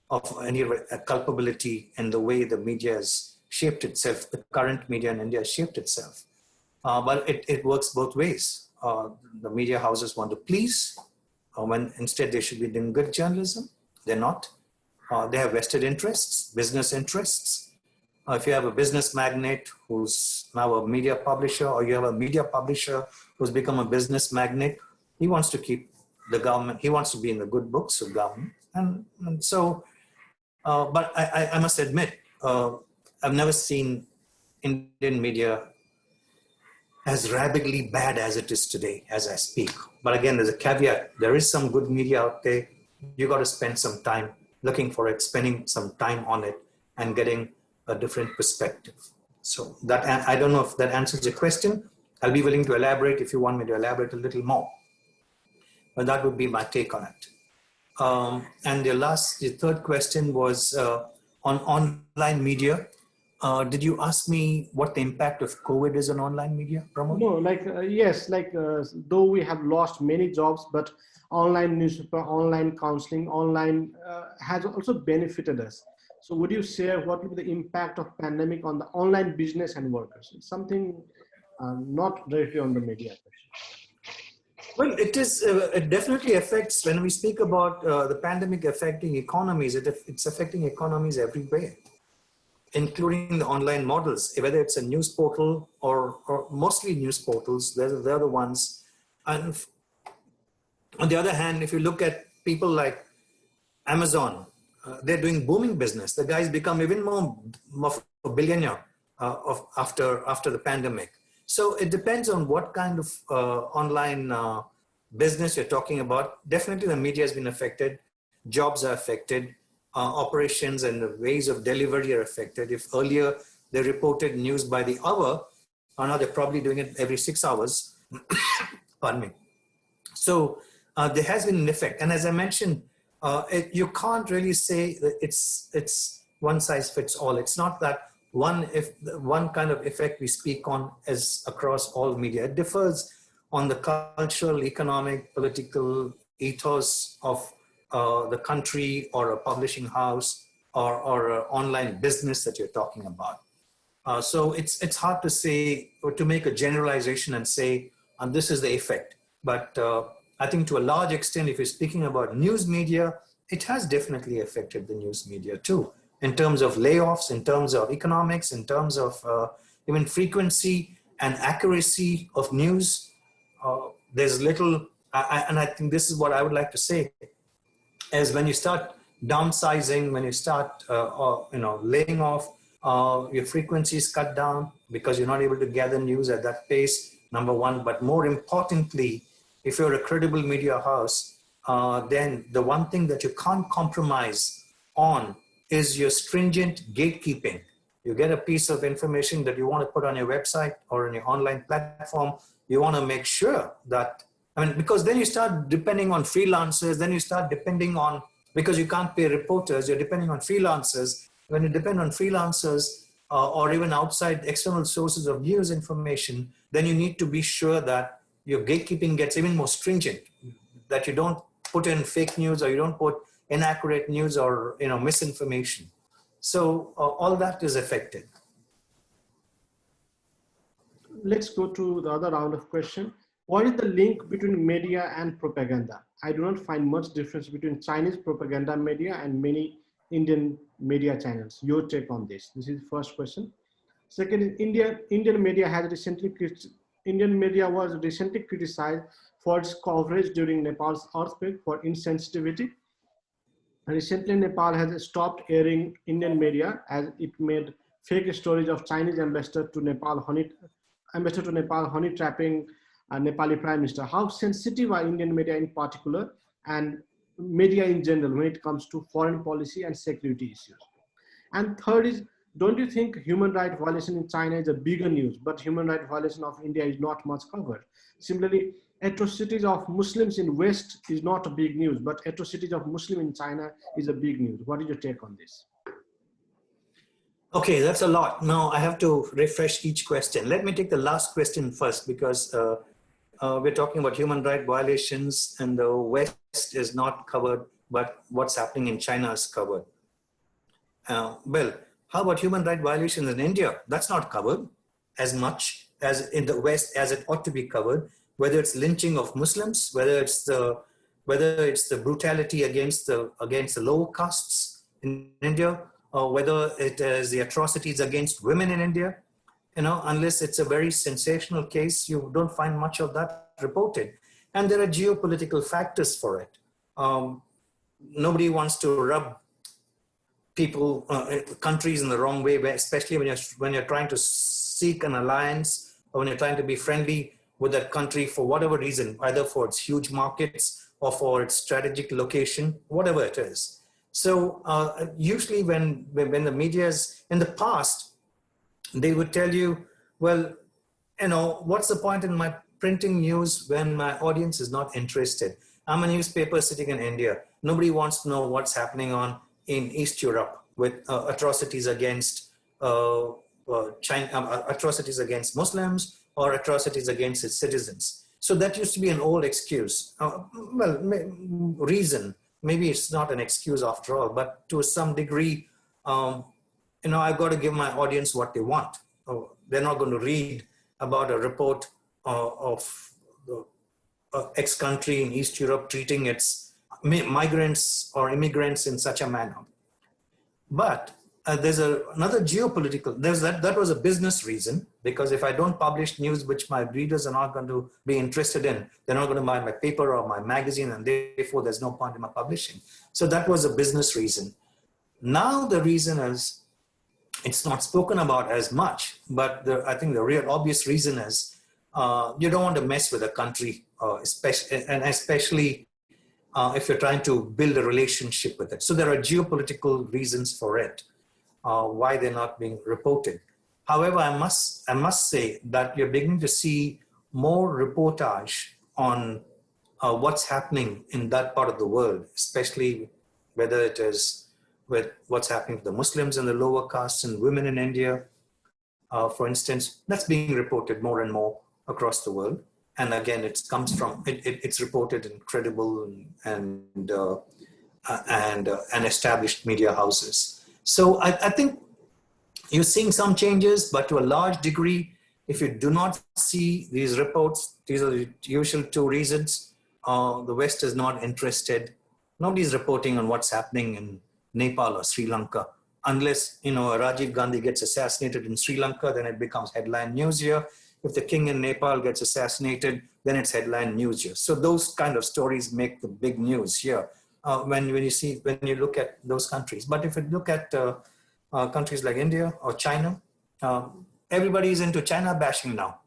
of any culpability in the way the media has shaped itself, the current media in India has shaped itself. But it works both ways. The media houses want to please, when instead they should be doing good journalism. They're not. They have vested interests, business interests. If you have a business magnate who's now a media publisher, or you have a media publisher who's become a business magnate, he wants to keep the government, he wants to be in the good books of government. And so, but I must admit, I've never seen Indian media as rabidly bad as it is today, as I speak. But again, there's a caveat. There is some good media out there. You got to spend some time looking for it, spending some time on it, and getting a different perspective. So that, I don't know if that answers your question. I'll be willing to elaborate if you want me to elaborate a little more. But that would be my take on it. And the third question was on online media. Did you ask me what the impact of COVID is on online media, Pramod? No, yes, though we have lost many jobs, but online newspaper, online counseling, online has also benefited us. So would you share what will be the impact of pandemic on the online business and workers? It's something not directly on the media. Well, it definitely affects, when we speak about the pandemic affecting economies, it's affecting economies everywhere, including the online models, whether it's a news portal or mostly news portals, they're the ones. And on the other hand, if you look at people like Amazon, they're doing booming business. The guys become even more of a billionaire after the pandemic. So it depends on what kind of online business you're talking about. Definitely the media has been affected. Jobs are affected. Operations and the ways of delivery are affected. If earlier they reported news by the hour, now they're probably doing it every 6 hours. Pardon me. So there has been an effect. And as I mentioned, you can't really say that it's one size fits all. It's not that one kind of effect we speak on is across all media. It differs on the cultural, economic, political ethos of the country or a publishing house or an online business that you're talking about. So it's hard to say, or to make a generalization and say, and this is the effect. But I think to a large extent, if you're speaking about news media, it has definitely affected the news media too, in terms of layoffs, in terms of economics, in terms of even frequency and accuracy of news. There's little, and I think this is what I would like to say, is when you start downsizing, when you start laying off, your frequencies cut down because you're not able to gather news at that pace, number one. But more importantly, if you're a credible media house, then the one thing that you can't compromise on is your stringent gatekeeping. You get a piece of information that you want to put on your website or on your online platform, you want to make sure that, because then you start depending on freelancers, then you start depending on, because you can't pay reporters, you're depending on freelancers. When you depend on freelancers or even outside external sources of news information, then you need to be sure that your gatekeeping gets even more stringent, that you don't put in fake news or you don't put inaccurate news or misinformation. So all that is affected. Let's go to the other round of question. What is the link between media and propaganda? I do not find much difference between Chinese propaganda media and many Indian media channels. Your take on this? This is the first question. Second is Indian media was recently criticized for its coverage during Nepal's earthquake for insensitivity. Recently, Nepal has stopped airing Indian media as it made fake stories of Chinese ambassador to Nepal honey trapping Nepali Prime Minister. How sensitive are Indian media in particular and media in general when it comes to foreign policy and security issues? And third is, don't you think human rights violation in China is a bigger news, but human rights violation of India is not much covered? Similarly, atrocities of Muslims in West is not a big news, but atrocities of Muslim in China is a big news. What is your take on this? Okay, that's a lot. Now I have to refresh each question. Let me take the last question first, because we're talking about human rights violations and the West is not covered, but what's happening in China is covered. Well, how about human rights violations in India? That's not covered as much as in the West as it ought to be covered, whether it's lynching of Muslims, whether it's the brutality against the lower castes in India, or whether it is the atrocities against women in India. You know, unless it's a very sensational case, you don't find much of that reported. And there are geopolitical factors for it. Nobody wants to rub people, countries in the wrong way, especially when you're trying to seek an alliance, or when you're trying to be friendly with that country for whatever reason, either for its huge markets or for its strategic location, whatever it is. So usually when the media is, in the past, they would tell you, well, you know, what's the point in my printing news when my audience is not interested? I'm a newspaper sitting in India. Nobody wants to know what's happening in East Europe with atrocities against China, atrocities against Muslims, or atrocities against its citizens. So that used to be an old excuse. Reason. Maybe it's not an excuse after all, but to some degree, you know, I've got to give my audience what they want. They're not going to read about a report of X country in East Europe treating its migrants or immigrants in such a manner. But there's another geopolitical, that was a business reason, because if I don't publish news which my readers are not going to be interested in, they're not going to buy my paper or my magazine, and therefore there's no point in my publishing. So that was a business reason. Now the reason is, it's not spoken about as much, but I think the real obvious reason is you don't want to mess with a country, especially if you're trying to build a relationship with it. So there are geopolitical reasons for it, why they're not being reported. However, I must say that you're beginning to see more reportage on what's happening in that part of the world, especially whether it is with what's happening to the Muslims and the lower castes and women in India, for instance. That's being reported more and more across the world. And again, it's reported in credible and established media houses. So I think you're seeing some changes, but to a large degree, if you do not see these reports, these are the usual two reasons. The West is not interested. Nobody's reporting on what's happening in Nepal or Sri Lanka, unless, you know, Rajiv Gandhi gets assassinated in Sri Lanka, then it becomes headline news here. If the king in Nepal gets assassinated, then it's headline news here. So those kind of stories make the big news here when you look at those countries. But if you look at countries like India or China, everybody's into China bashing now.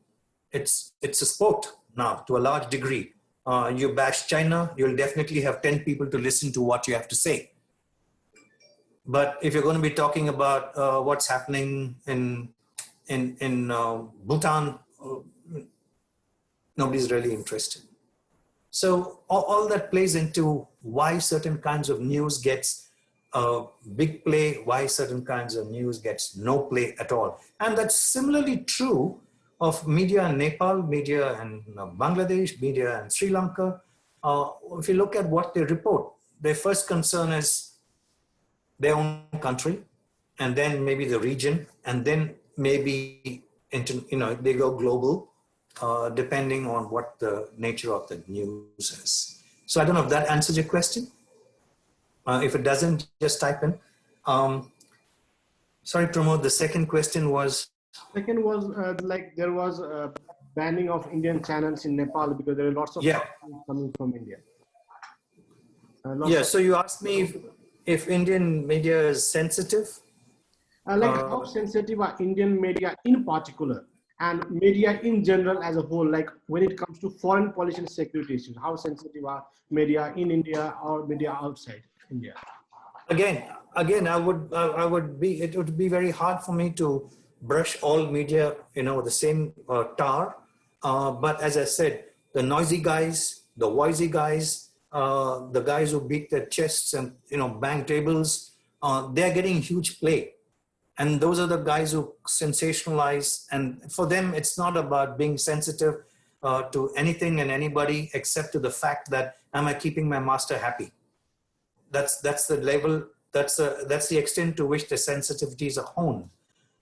It's a sport now to a large degree. You bash China, you'll definitely have 10 people to listen to what you have to say. But if you're going to be talking about what's happening in Bhutan, nobody's really interested. So all that plays into why certain kinds of news gets big play, why certain kinds of news gets no play at all. And that's similarly true of media in Nepal, media in Bangladesh, media in Sri Lanka. If you look at what they report, their first concern is their own country, and then maybe the region, and then maybe they go global, depending on what the nature of the news is. So I don't know if that answers your question. If it doesn't, just type in. Sorry, Pramod, the second question was? Second was like there was a banning of Indian channels in Nepal because there are lots of coming from India. So you asked me if Indian media is sensitive. How sensitive are Indian media in particular and media in general as a whole, like when it comes to foreign policy and security issues, how sensitive are media in India or media outside India? Again, again, it would be very hard for me to brush all media, the same tar. But as I said, the noisy guys, the noisy guys, the guys who beat their chests and, bang tables, they're getting huge play. And those are the guys who sensationalize. And for them, it's not about being sensitive to anything and anybody except to the fact that, am I keeping my master happy? That's the level, that's the extent to which the sensitivities are honed.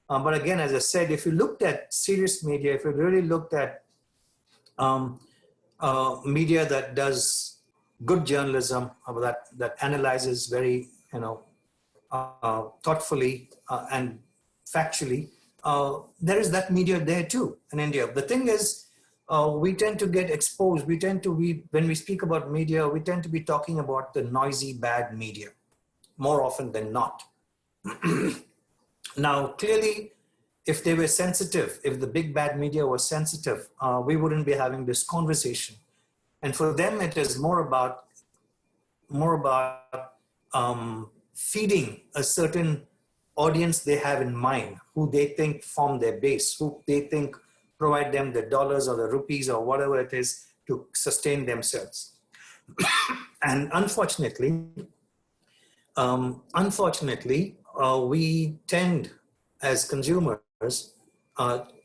But again, as I said, if you looked at serious media, if you really looked at media that does good journalism, that analyzes very, thoughtfully and factually, there is that media there too in India. The thing is, we tend to get exposed. When we speak about media, we tend to be talking about the noisy, bad media more often than not. Now, clearly, if they were sensitive, if the big bad media was sensitive, we wouldn't be having this conversation. And for them, it is more about feeding a certain audience they have in mind, who they think form their base, who they think provide them the dollars or the rupees or whatever it is to sustain themselves. And unfortunately, we tend as consumers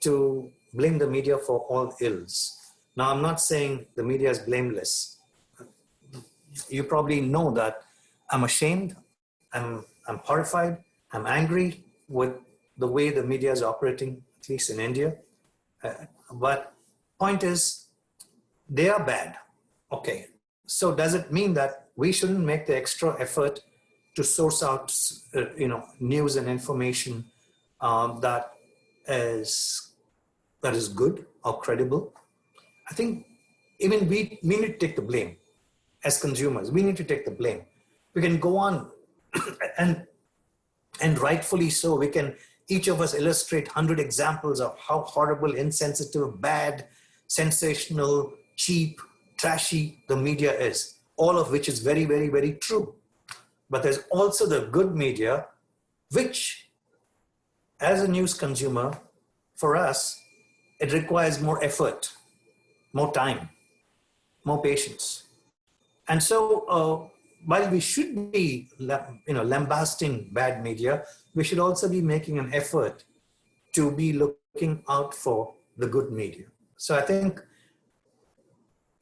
to blame the media for all ills. Now, I'm not saying the media is blameless. You probably know that I'm ashamed, I'm horrified, I'm angry with the way the media is operating, at least in India. But point is, they are bad. Okay, so does it mean that we shouldn't make the extra effort to source out, news and information that is good or credible? I think even we need to take the blame as consumers. We need to take the blame. We can go on and rightfully so, we can, each of us illustrate 100 examples of how horrible, insensitive, bad, sensational, cheap, trashy the media is, all of which is very, very, very true. But there's also the good media, which, as a news consumer, for us, it requires more effort, more time, more patience. And so, while we should be, lambasting bad media, we should also be making an effort to be looking out for the good media. So I think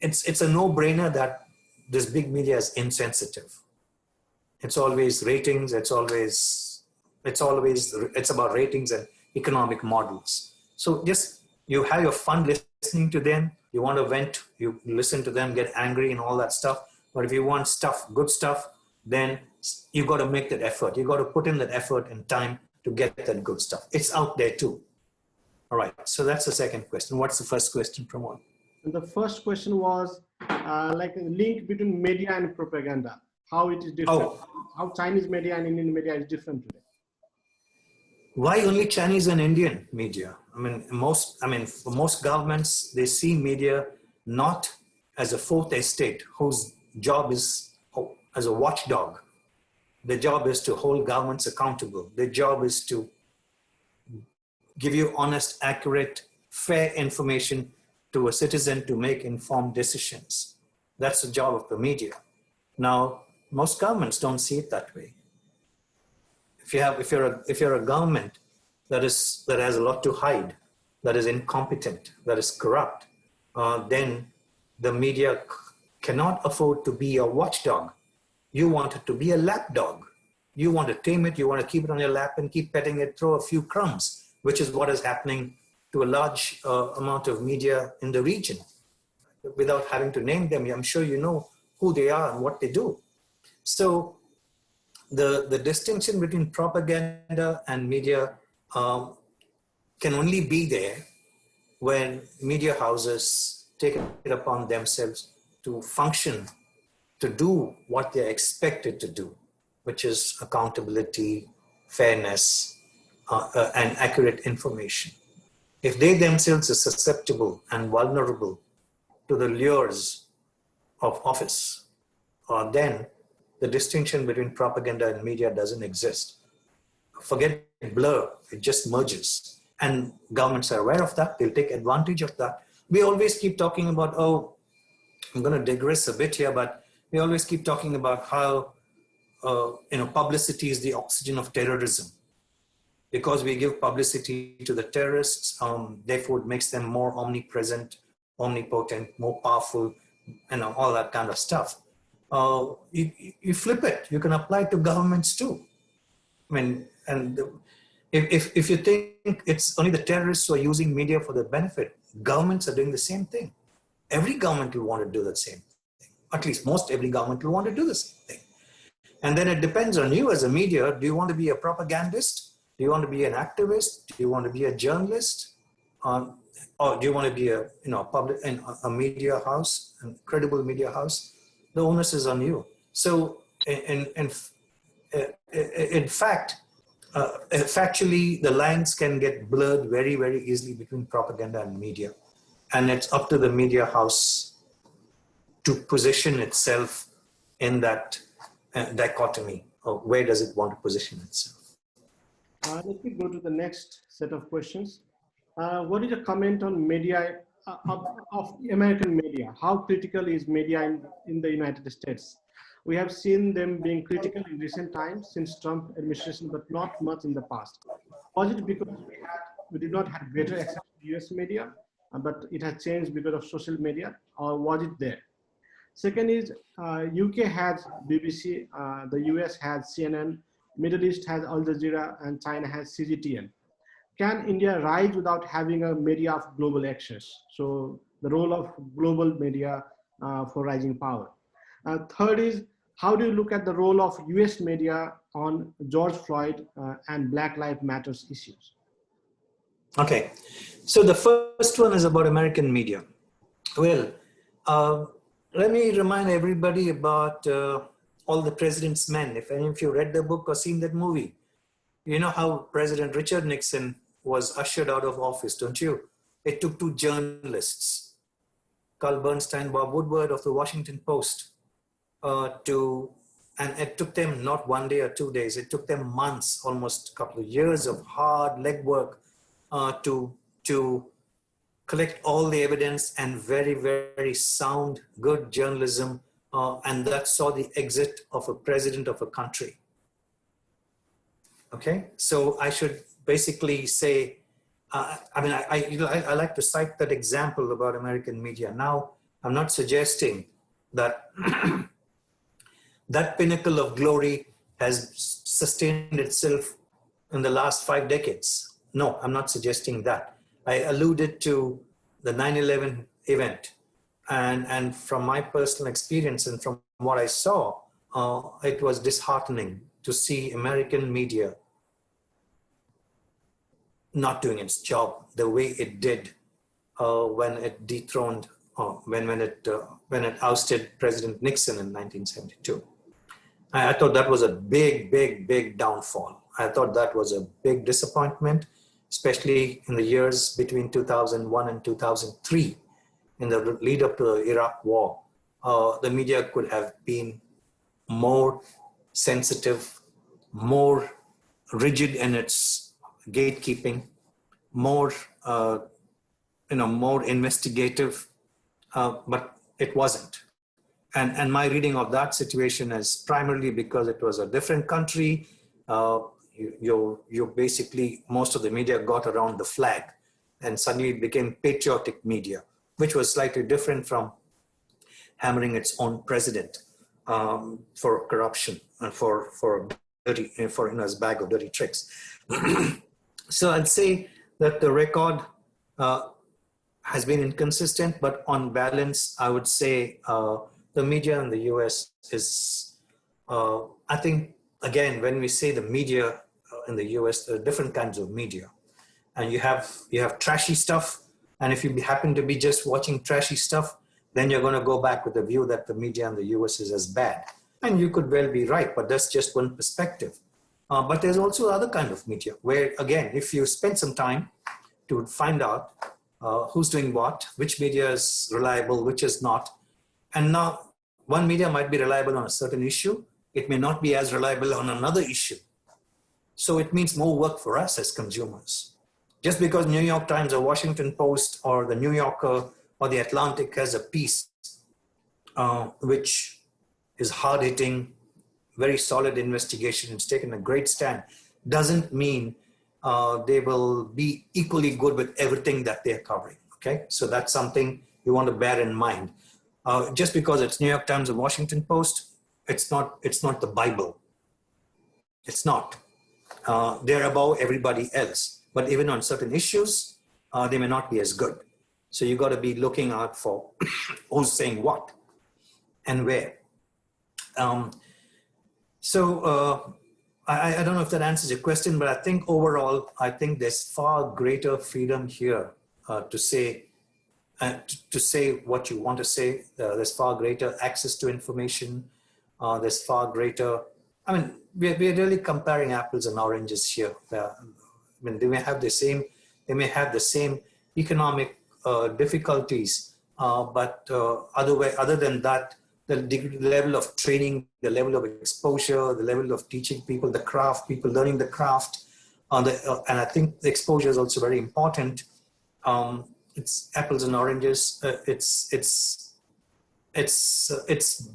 it's a no-brainer that this big media is insensitive. It's always ratings. It's about ratings and economic models. So just, you have your fun listening to them. You want to vent, you listen to them, get angry and all that stuff. But if you want good stuff, then you got to make that effort. You got to put in that effort and time to get that good stuff. It's out there too. All right, so that's the second question. What's the first question, Pramod? And the first question was like a link between media and propaganda, how it is different, how Chinese media and Indian media is different today. Why only Chinese and Indian media? For most governments, they see media not as a fourth estate whose job is as a watchdog. Their job is to hold governments accountable. Their job is to give you honest, accurate, fair information to a citizen to make informed decisions. That's the job of the media. Now, most governments don't see it that way. If you're a government that has a lot to hide, that is incompetent, that is corrupt, then the media cannot afford to be a watchdog. You want it to be a lapdog. You want to tame it, you want to keep it on your lap and keep petting it, throw a few crumbs, which is what is happening to a large amount of media in the region. Without having to name them, I'm sure you know who they are and what they do. So the distinction between propaganda and media can only be there when media houses take it upon themselves to function, to do what they're expected to do, which is accountability, fairness, and accurate information. If they themselves are susceptible and vulnerable to the lures of office, then the distinction between propaganda and media doesn't exist. Forget blur, it just merges. And governments are aware of that, they'll take advantage of that. We always keep talking about, oh, I'm going to digress a bit here, but we always keep talking about how publicity is the oxygen of terrorism. Because we give publicity to the terrorists, therefore it makes them more omnipresent, omnipotent, more powerful, and all that kind of stuff. You flip it, you can apply it to governments too. I mean, and if you think it's only the terrorists who are using media for their benefit, governments are doing the same thing. Every government will want to do the same thing. At least most every government will want to do the same thing. And then it depends on you as a media. Do you want to be a propagandist? Do you want to be an activist? Do you want to be a journalist? Or do you want to be a media house, a credible media house? The onus is on you. So in fact, factually, the lines can get blurred very, very easily between propaganda and media. And it's up to the media house to position itself in that dichotomy of where does it want to position itself. Let me go to the next set of questions. What is your comment on media, of American media? How critical is media in the United States? We have seen them being critical in recent times since Trump administration, but not much in the past. Was it because we did not have greater access to US media, but it has changed because of social media, or was it there? Second is, UK has BBC, the US has CNN, Middle East has Al Jazeera, and China has CGTN. Can India rise without having a media of global access? So the role of global media for rising power. Third is, how do you look at the role of US media on George Floyd and Black Lives Matter issues? Okay, so the first one is about American media. Well, let me remind everybody about All the President's Men. If any of you read the book or seen that movie, you know how President Richard Nixon was ushered out of office, don't you? It took two journalists, Carl Bernstein, Bob Woodward of the Washington Post, and it took them not 1 day or 2 days, it took them months, almost a couple of years of hard legwork to collect all the evidence and very, very sound, good journalism. And that saw the exit of a president of a country. Okay, so I should basically say, I like to cite that example about American media. Now, I'm not suggesting that that pinnacle of glory has sustained itself in the last 5 decades. No, I'm not suggesting that. I alluded to the 9/11 event. And from my personal experience and from what I saw, it was disheartening to see American media not doing its job the way it did when it dethroned, when it ousted President Nixon in 1972. I thought that was a big, big, big downfall. I thought that was a big disappointment, especially in the years between 2001 and 2003. In the lead up to the Iraq war, the media could have been more sensitive, more rigid in its gatekeeping, more, more investigative, but it wasn't. And my reading of that situation is primarily because it was a different country. You basically, most of the media got around the flag, and suddenly it became patriotic media, which was slightly different from hammering its own president for corruption and for his bag of dirty tricks. So I'd say that the record has been inconsistent, but on balance, I would say the media in the US is, I think, again, when we say the media in the US, there are different kinds of media. And you have trashy stuff. And if you happen to be just watching trashy stuff, then you're going to go back with the view that the media in the US is as bad. And you could well be right, but that's just one perspective. But there's also other kind of media where, again, if you spend some time to find out who's doing what, which media is reliable, which is not. And now one media might be reliable on a certain issue, it may not be as reliable on another issue. So it means more work for us as consumers. Just because New York Times or Washington Post or the New Yorker or the Atlantic has a piece which is hard-hitting, very solid investigation, it's taken a great stand, doesn't mean they will be equally good with everything that they're covering, okay? So that's something you want to bear in mind. Just because it's New York Times or Washington Post, it's not the Bible. It's not. They're above everybody else. But even on certain issues, they may not be as good. So you got to be looking out for who's saying what and where. I don't know if that answers your question, but I think overall, I think there's far greater freedom here to say what you want to say. There's far greater access to information. There's far greater, I mean, we're really comparing apples and oranges here. I mean, they may have the same economic difficulties, but other than that, the level of training, the level of exposure, the level of teaching people the craft, people learning the craft, and I think the exposure is also very important. It's apples and oranges. It's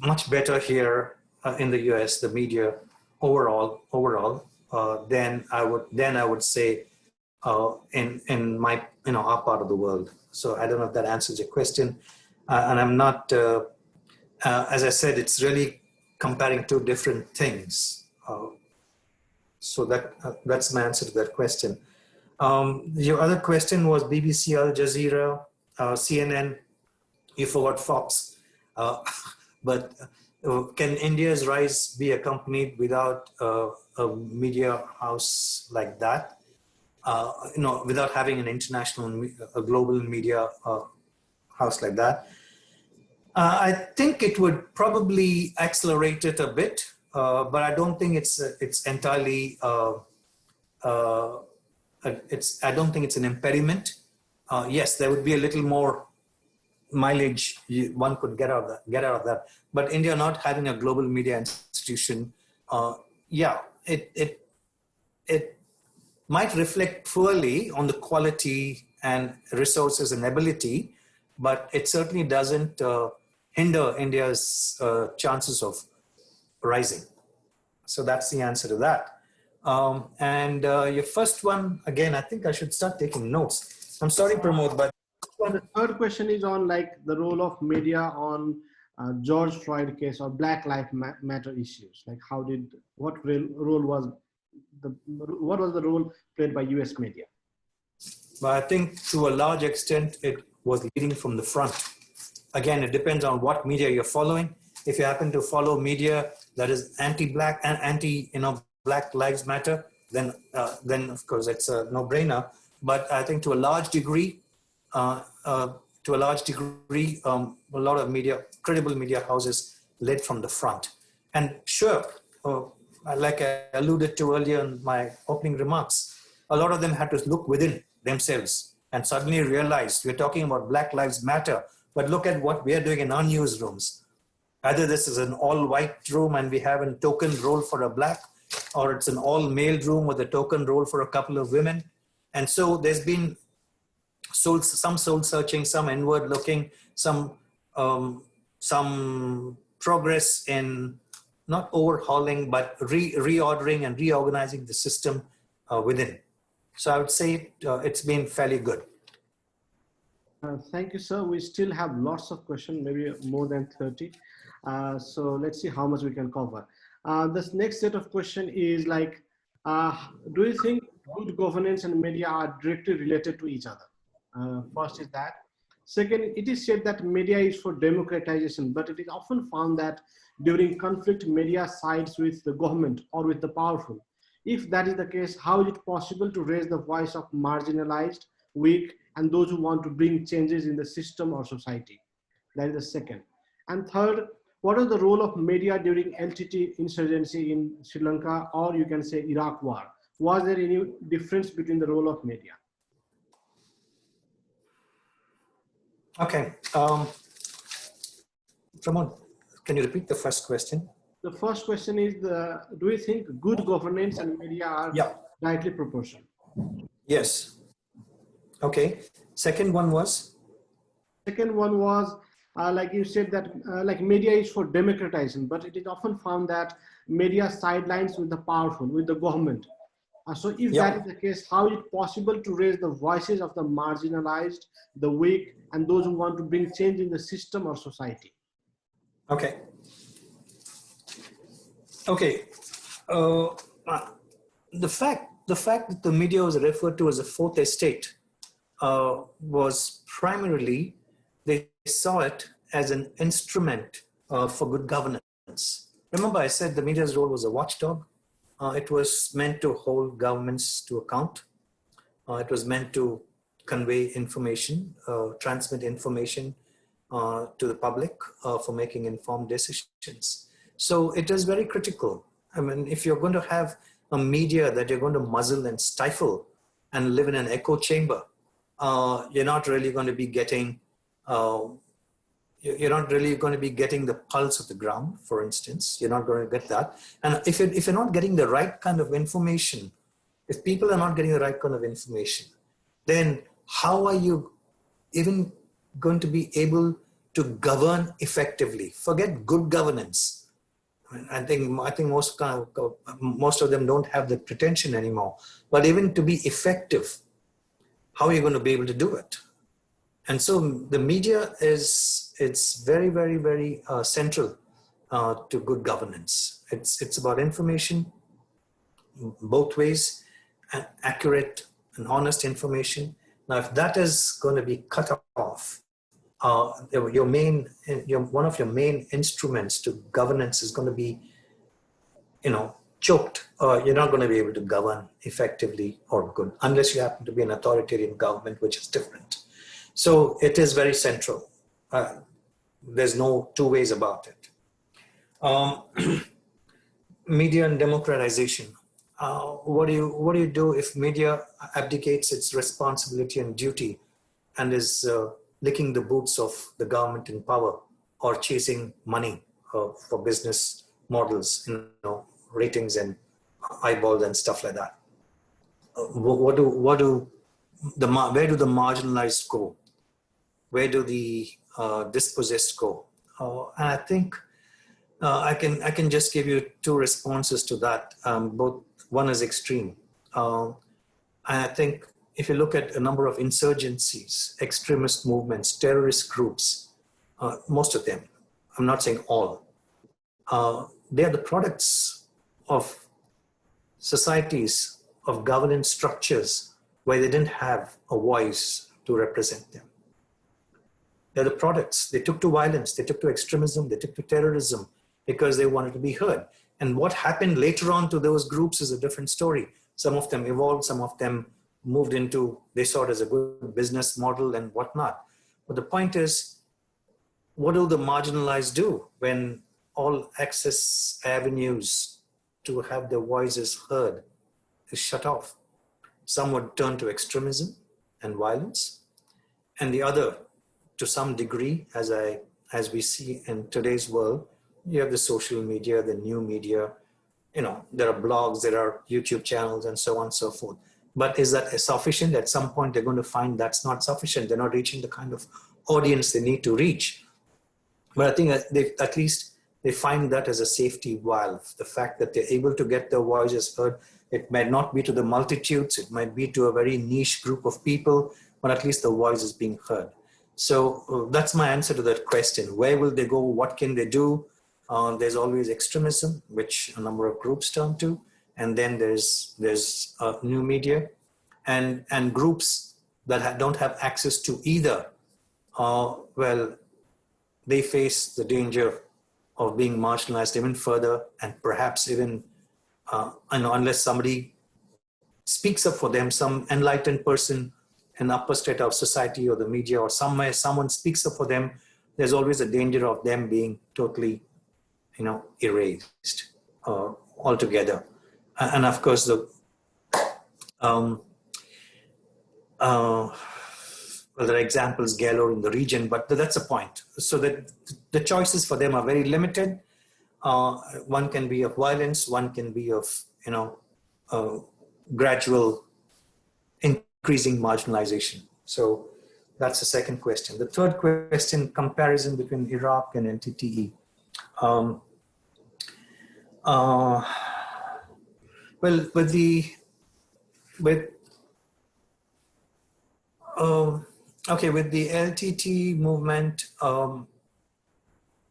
much better here in the US, the media overall, than I would say in my our part of the world. So I don't know if that answers your question, and I'm not. As I said, it's really comparing two different things. So that's my answer to that question. Your other question was BBC, Al Jazeera, CNN. You forgot Fox. But can India's rise be accompanied without a media house like that? Without having an international, a global media house like that? I think it would probably accelerate it a bit, but I don't think it's entirely. I don't think it's an impediment. Yes, there would be a little more mileage one could get out of that. But India not having a global media institution, it might reflect poorly on the quality and resources and ability, but it certainly doesn't hinder India's chances of rising. So that's the answer to that. And your first one, again, I think I should start taking notes. I'm sorry, Pramod, but the third question is on like the role of media on George Floyd case or Black Lives Matter issues. Like what was the role played by US media? But I think to a large extent, it was leading from the front. Again, it depends on what media you're following. If you happen to follow media that is anti-Black and Black Lives Matter, then of course it's a no-brainer. But I think to a large degree, a lot of credible media houses led from the front. And sure, like I alluded to earlier in my opening remarks, a lot of them had to look within themselves and suddenly realized we're talking about Black Lives Matter, but look at what we are doing in our newsrooms. Either this is an all-white room and we have a token role for a black, or it's an all-male room with a token role for a couple of women. And so there's been some soul-searching, some inward-looking, some progress in not overhauling, but reordering and reorganizing the system within. So I would say it's been fairly good. Thank you, sir. We still have lots of questions, maybe more than 30. So let's see how much we can cover. This next set of questions is like, do you think good governance and media are directly related to each other? First is that. Second, it is said that media is for democratization, but it is often found that during conflict, media sides with the government or with the powerful. If that is the case, how is it possible to raise the voice of marginalized, weak, and those who want to bring changes in the system or society? That is the second. And third, what is the role of media during LTT insurgency in Sri Lanka, or you can say Iraq war? Was there any difference between the role of media? Okay. Pramod, can you repeat the first question? The first question is, do you think good governance and media are directly proportional? Yes. Okay. Second one was? Second one was, like you said, that like media is for democratizing, but it is often found that media sidelines with the powerful, with the government. So if that is the case, how is it possible to raise the voices of the marginalized, the weak, and those who want to bring change in the system or society? Okay. Okay. The fact that the media was referred to as a fourth estate was primarily, they saw it as an instrument for good governance. Remember, I said the media's role was a watchdog. It was meant to hold governments to account. It was meant to convey information, transmit information to the public for making informed decisions. So it is very critical. I mean, if you're going to have a media that you're going to muzzle and stifle and live in an echo chamber, you're not really going to be getting the pulse of the ground, for instance. You're not going to get that. And if you're not getting the right kind of information, if people are not getting the right kind of information, then how are you even going to be able to govern effectively? Forget good governance. I think most of them don't have the pretension anymore. But even to be effective, how are you going to be able to do it? And so the media it's very, very, very central to good governance. It's about information both ways, and accurate and honest information. Now, if that is going to be cut off, one of your main instruments to governance is going to be, choked. You're not going to be able to govern effectively or good unless you happen to be an authoritarian government, which is different. So it is very central. There's no two ways about it. Media and democratization. What do you do if media abdicates its responsibility and duty and is licking the boots of the government in power or chasing money for business models, ratings and eyeballs and stuff like that? Where do the marginalized go? Where do the dispossessed go? And I think I can just give you two responses to that. Both one is extreme. And I think if you look at a number of insurgencies, extremist movements, terrorist groups, most of them, I'm not saying all, they are the products of societies, of governance structures where they didn't have a voice to represent them. They're the products. They took to violence, they took to extremism, they took to terrorism because they wanted to be heard. And what happened later on to those groups is a different story. Some of them evolved, some of them moved into, they saw it as a good business model and whatnot. But the point is, what do the marginalized do when all access avenues to have their voices heard is shut off? Some would turn to extremism and violence, and the other, to some degree, as we see in today's world, you have the social media, the new media, there are blogs, there are YouTube channels and so on and so forth. But is that sufficient? At some point, they're going to find that's not sufficient. They're not reaching the kind of audience they need to reach. But I think at least they find that as a safety valve. The fact that they're able to get their voices heard, it might not be to the multitudes, it might be to a very niche group of people, but at least the voice is being heard. So that's my answer to that question. Where will they go? What can they do? There's always extremism, which a number of groups turn to. And then there's new media and groups that don't have access to either. Well, they face the danger of being marginalized even further, and perhaps even, unless somebody speaks up for them, some enlightened person in the upper strata of society or the media or somewhere, someone speaks up for them, there's always a danger of them being totally, erased altogether. And of course, there are examples galore in the region, but that's a point. So that the choices for them are very limited. One can be of violence, one can be of, gradual increasing marginalization. So that's the second question. The third question, comparison between Iraq and NTTE. Well, with the LTT movement,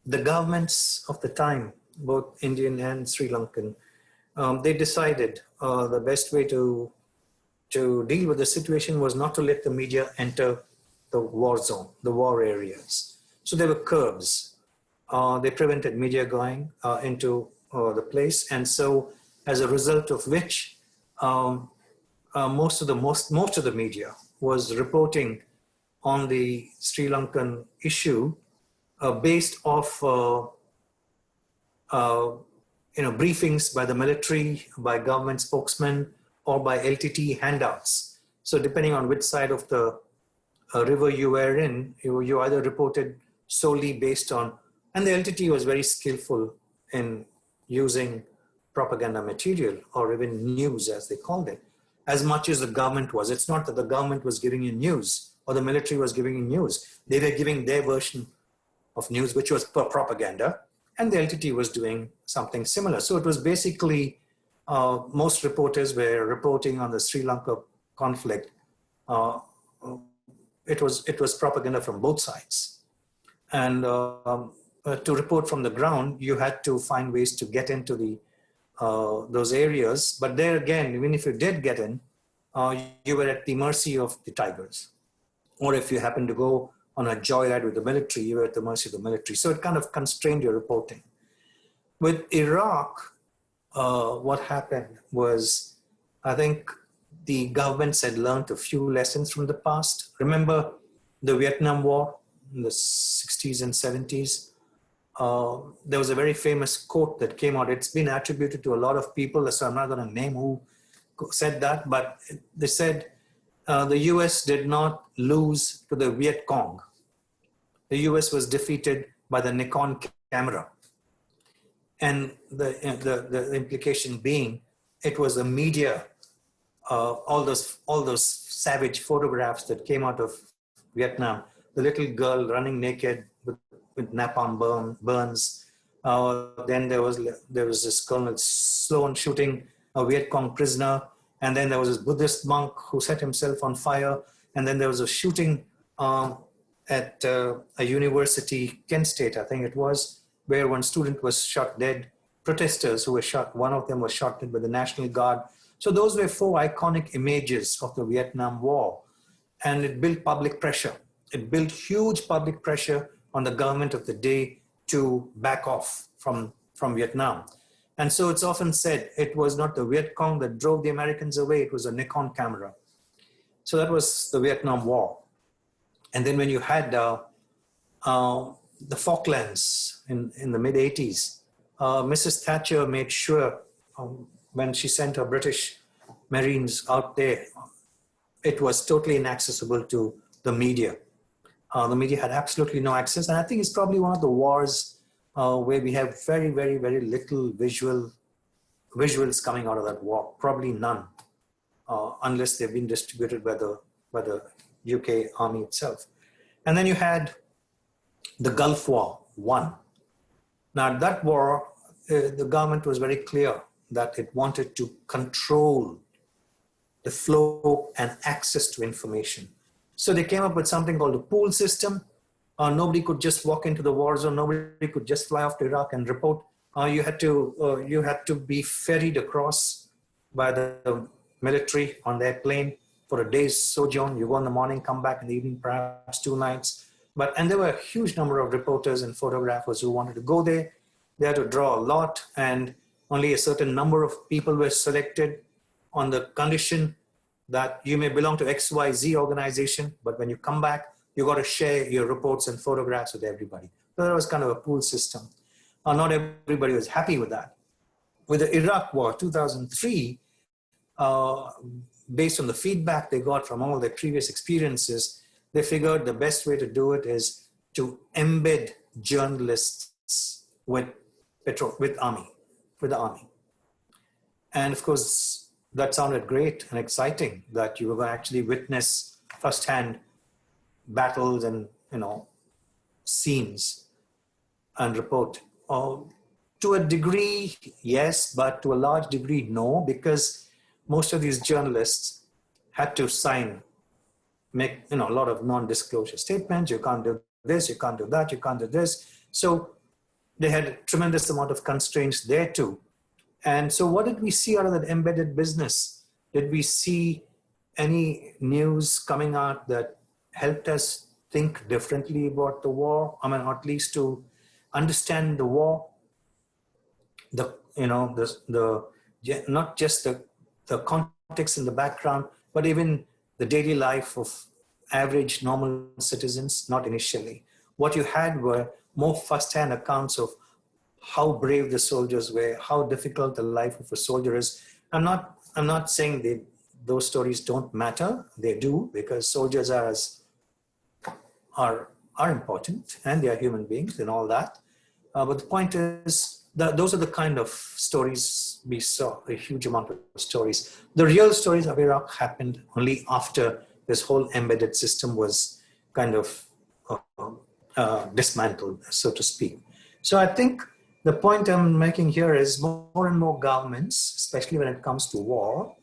the governments of the time, both Indian and Sri Lankan, they decided the best way to deal with the situation was not to let the media enter the war zone, the war areas. So there were curbs. They prevented media going into the place, and so as a result of which, most of the media was reporting on the Sri Lankan issue based off briefings by the military, by government spokesmen, or by LTT handouts. So depending on which side of the river you were in, you either reported solely based on, and the LTT was very skillful in using propaganda material, or even news as they called it, as much as the government was. It's not that the government was giving you news or the military was giving you news. They were giving their version of news, which was propaganda, and the LTT was doing something similar. So it was basically, most reporters were reporting on the Sri Lanka conflict. It was propaganda from both sides. And to report from the ground, you had to find ways to get into those areas. But there again, even if you did get in, you were at the mercy of the tigers. Or if you happened to go on a joyride with the military, you were at the mercy of the military. So it kind of constrained your reporting. With Iraq, what happened was, I think the governments had learned a few lessons from the past. Remember the Vietnam War in the 60s and 70s? There was a very famous quote that came out. It's been attributed to a lot of people, so I'm not going to name who said that, but they said the US did not lose to the Viet Cong. The US was defeated by the Nikon camera. And the implication being, it was the media, all those savage photographs that came out of Vietnam, the little girl running naked with napalm burns. Then there was this Colonel Sloan shooting a Viet Cong prisoner, and then there was this Buddhist monk who set himself on fire, and then there was a shooting at a university, Kent State, I think it was, where one student was shot dead. Protesters who were shot, one of them was shot dead by the National Guard. So those were four iconic images of the Vietnam War, and it built public pressure. It built huge public pressure on the government of the day to back off from Vietnam. And so it's often said it was not the Viet Cong that drove the Americans away, it was a Nikon camera. So that was the Vietnam War. And then when you had the Falklands in the mid-80s, Mrs. Thatcher made sure when she sent her British Marines out there, it was totally inaccessible to the media. The media had absolutely no access. And I think it's probably one of the wars where we have very, very, very little visuals coming out of that war. Probably none, unless they've been distributed by the UK army itself. And then you had the Gulf War I. Now that war, the government was very clear that it wanted to control the flow and access to information. So they came up with something called a pool system. Nobody could just walk into the war zone. Nobody could just fly off to Iraq and report. You had to be ferried across by the military on their plane for a day's sojourn. You go in the morning, come back in the evening, perhaps 2 nights. And there were a huge number of reporters and photographers who wanted to go there. They had to draw a lot, and only a certain number of people were selected on the condition that you may belong to XYZ organization, but when you come back, you got to share your reports and photographs with everybody. So that was kind of a pool system. Not everybody was happy with that. With the Iraq War, 2003, based on the feedback they got from all their previous experiences, they figured the best way to do it is to embed journalists with with the army. And of course, that sounded great and exciting that you were going to actually witness firsthand battles and, scenes and report. To a degree, yes, but to a large degree, no, because most of these journalists had to make a lot of non-disclosure statements. You can't do this, you can't do that, you can't do this. So they had a tremendous amount of constraints there too. And so what did we see out of that embedded business? Did we see any news coming out that helped us think differently about the war? I mean, at least to understand the war, not just the context in the background, but even the daily life of average normal citizens, not initially. What you had were more first-hand accounts of how brave the soldiers were, how difficult the life of a soldier is. I'm not saying those stories don't matter. They do, because soldiers are important and they are human beings and all that. But the point is that those are the kind of stories we saw, a huge amount of stories. The real stories of Iraq happened only after this whole embedded system was kind of dismantled, so to speak. So I think the point I'm making here is more and more governments, especially when it comes to war,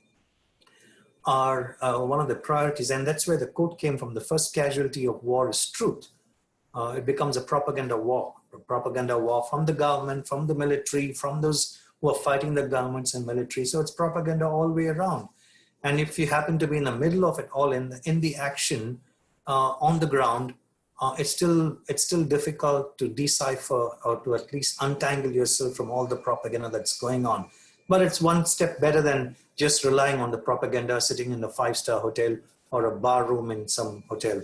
are one of the priorities. And that's where the quote came from: the first casualty of war is truth. It becomes a propaganda war from the government, from the military, from those who are fighting the governments and military. So it's propaganda all the way around. And if you happen to be in the middle of it all, in the action on the ground, it's still difficult to decipher or to at least untangle yourself from all the propaganda that's going on. But it's one step better than just relying on the propaganda sitting in a 5-star hotel or a bar room in some hotel.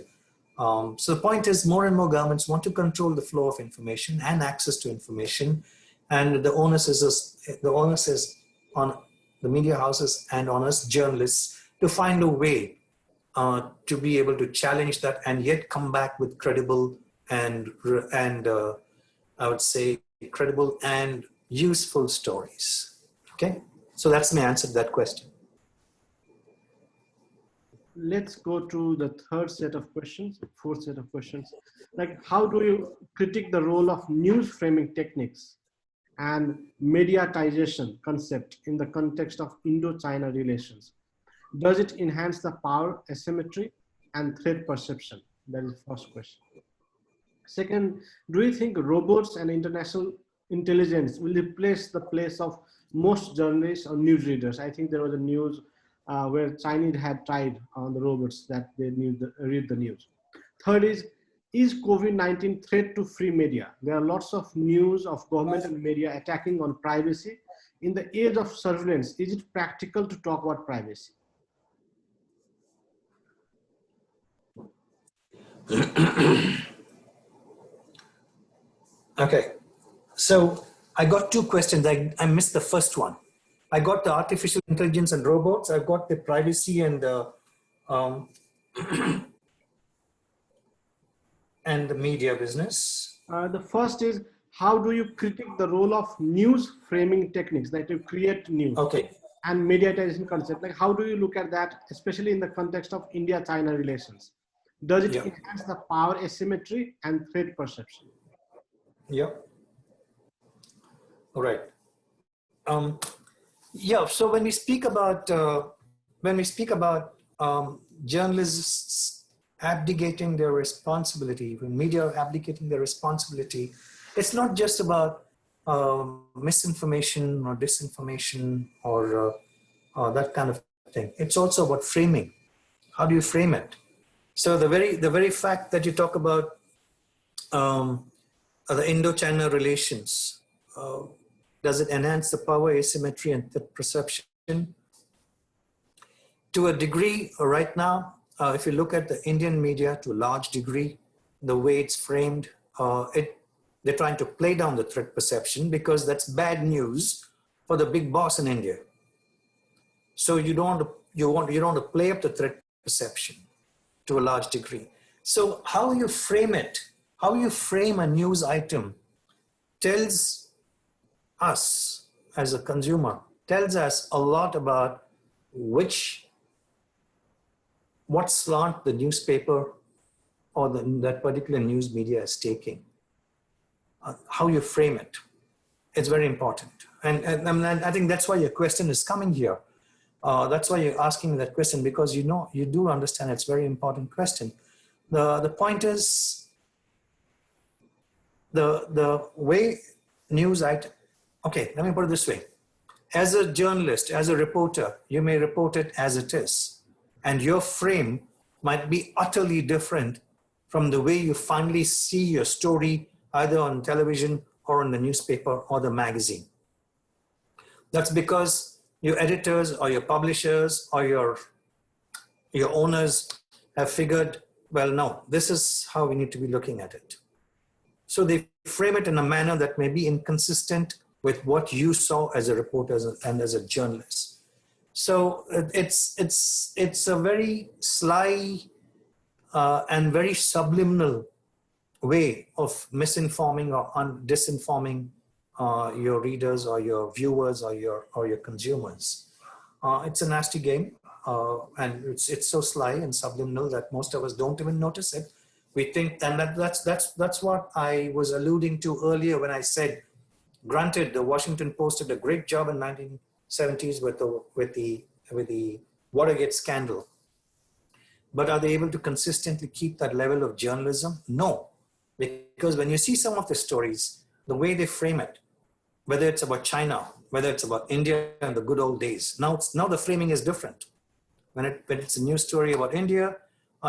So the point is, more and more governments want to control the flow of information and access to information, and the onus is on the media houses and on us journalists to find a way to be able to challenge that and yet come back with credible and I would say credible and useful stories. Okay, so that's my answer to that question. Let's go to the fourth set of questions. Like, how do you critique the role of news framing techniques and mediatization concept in the context of Indo-China relations? Does it enhance the power asymmetry and threat perception? That is the first question. Second, do you think robots and international intelligence will replace the place of most journalists or news readers? I think there was a news where Chinese had tried on the robots that they read the news. Third is COVID-19 threat to free media? There are lots of news of government and media attacking on privacy. In the age of surveillance, is it practical to talk about privacy? Okay, so I got two questions. I missed the first one. I got the artificial intelligence and robots. I got the privacy and the and the media business. The first is, how do you critique the role of news framing techniques that you create news? Okay. And mediatization concept? Like, how do you look at that, especially in the context of India-China relations? Does it enhance the power asymmetry and threat perception? Yeah. All right. Yeah. So when we speak about journalists abdicating their responsibility, when media are abdicating their responsibility, it's not just about misinformation or disinformation or that kind of thing. It's also about framing. How do you frame it? So the very fact that you talk about the Indo-China relations, does it enhance the power asymmetry and the perception? To a degree, right now, if you look at the Indian media, to a large degree, the way it's framed, they're trying to play down the threat perception because that's bad news for the big boss in India. So you don't want to play up the threat perception to a large degree. So how you frame it, how you frame a news item tells us as a consumer, tells us a lot about what slant the newspaper or that particular news media is taking. How you frame it, it's very important. And I think that's why your question is coming here. That's why you're asking that question, because you do understand it's a very important question. The point is, the way okay, let me put it this way. As a journalist, as a reporter, you may report it as it is, and your frame might be utterly different from the way you finally see your story, either on television or in the newspaper or the magazine. That's because your editors or your publishers or your owners have figured, well, no, this is how we need to be looking at it. So they frame it in a manner that may be inconsistent with what you saw as a reporter and as a journalist. So it's a very sly and very subliminal way of misinforming or disinforming your readers or your viewers or your consumers. It's a nasty game, and it's so sly and subliminal that most of us don't even notice it. We think, and that's what I was alluding to earlier when I said, granted, the Washington Post did a great job in 1970s with the Watergate scandal, but are they able to consistently keep that level of journalism? No, because when you see some of the stories, the way they frame it, whether it's about China, whether it's about India and the good old days, now the framing is different. When it's a news story about India,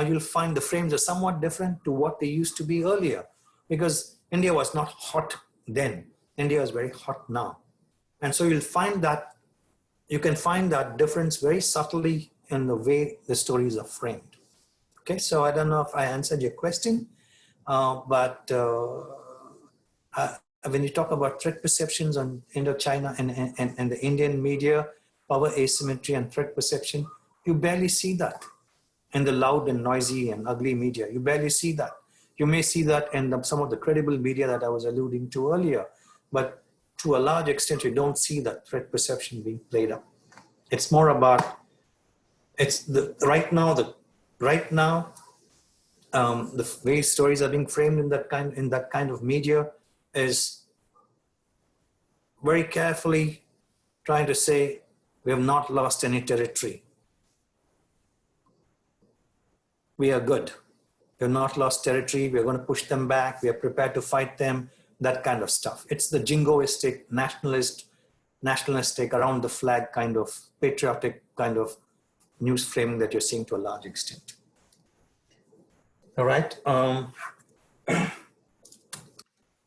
you'll find the frames are somewhat different to what they used to be earlier, because India was not hot then. India is very hot now. And so you can find that difference very subtly in the way the stories are framed. Okay, so I don't know if I answered your question, but when you talk about threat perceptions on Indochina and the Indian media, power asymmetry and threat perception, you barely see that in the loud and noisy and ugly media. You barely see that. You may see that in some of the credible media that I was alluding to earlier, but to a large extent, you don't see that threat perception being played up. It's more about, right now, the way stories are being framed in that kind of media is very carefully trying to say, we have not lost any territory. We are good. We have not lost territory. We are going to push them back. We are prepared to fight them, that kind of stuff. It's the jingoistic, nationalistic, around the flag kind of patriotic kind of news framing that you're seeing to a large extent. All right.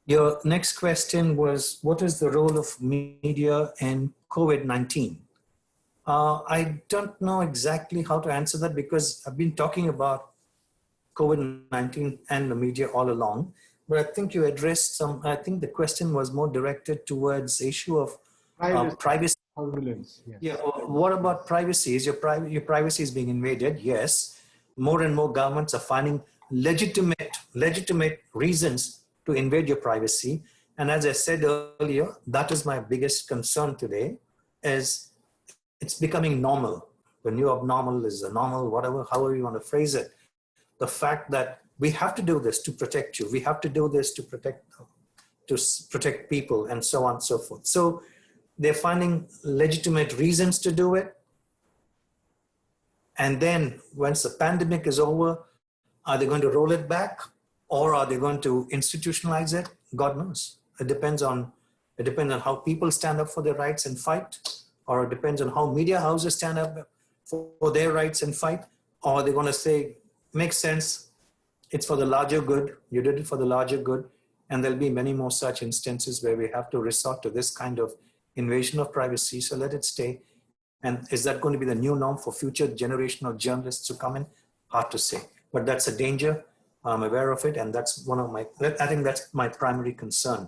Your next question was, what is the role of media in COVID-19? I don't know exactly how to answer that, because I've been talking about COVID-19 and the media all along, but I think you addressed some, I think the question was more directed towards the issue of privacy. Yes. Yeah, what about privacy? Is your privacy is being invaded? Yes. More and more governments are finding legitimate reasons to invade your privacy. And as I said earlier, that is my biggest concern today, is it's becoming normal. The new abnormal is a normal, however you want to phrase it. The fact that we have to do this to protect you. We have to do this to protect people, and so on and so forth. So they're finding legitimate reasons to do it. And then once the pandemic is over, are they going to roll it back, or are they going to institutionalize it? God knows. It depends on how people stand up for their rights and fight, or it depends on how media houses stand up for their rights and fight, or they're going to say, makes sense, it's for the larger good, you did it for the larger good, and there'll be many more such instances where we have to resort to this kind of invasion of privacy, so let it stay. And is that going to be the new norm for future generation of journalists to come in? Hard to say, but that's a danger. I'm aware of it, and that's I think that's my primary concern,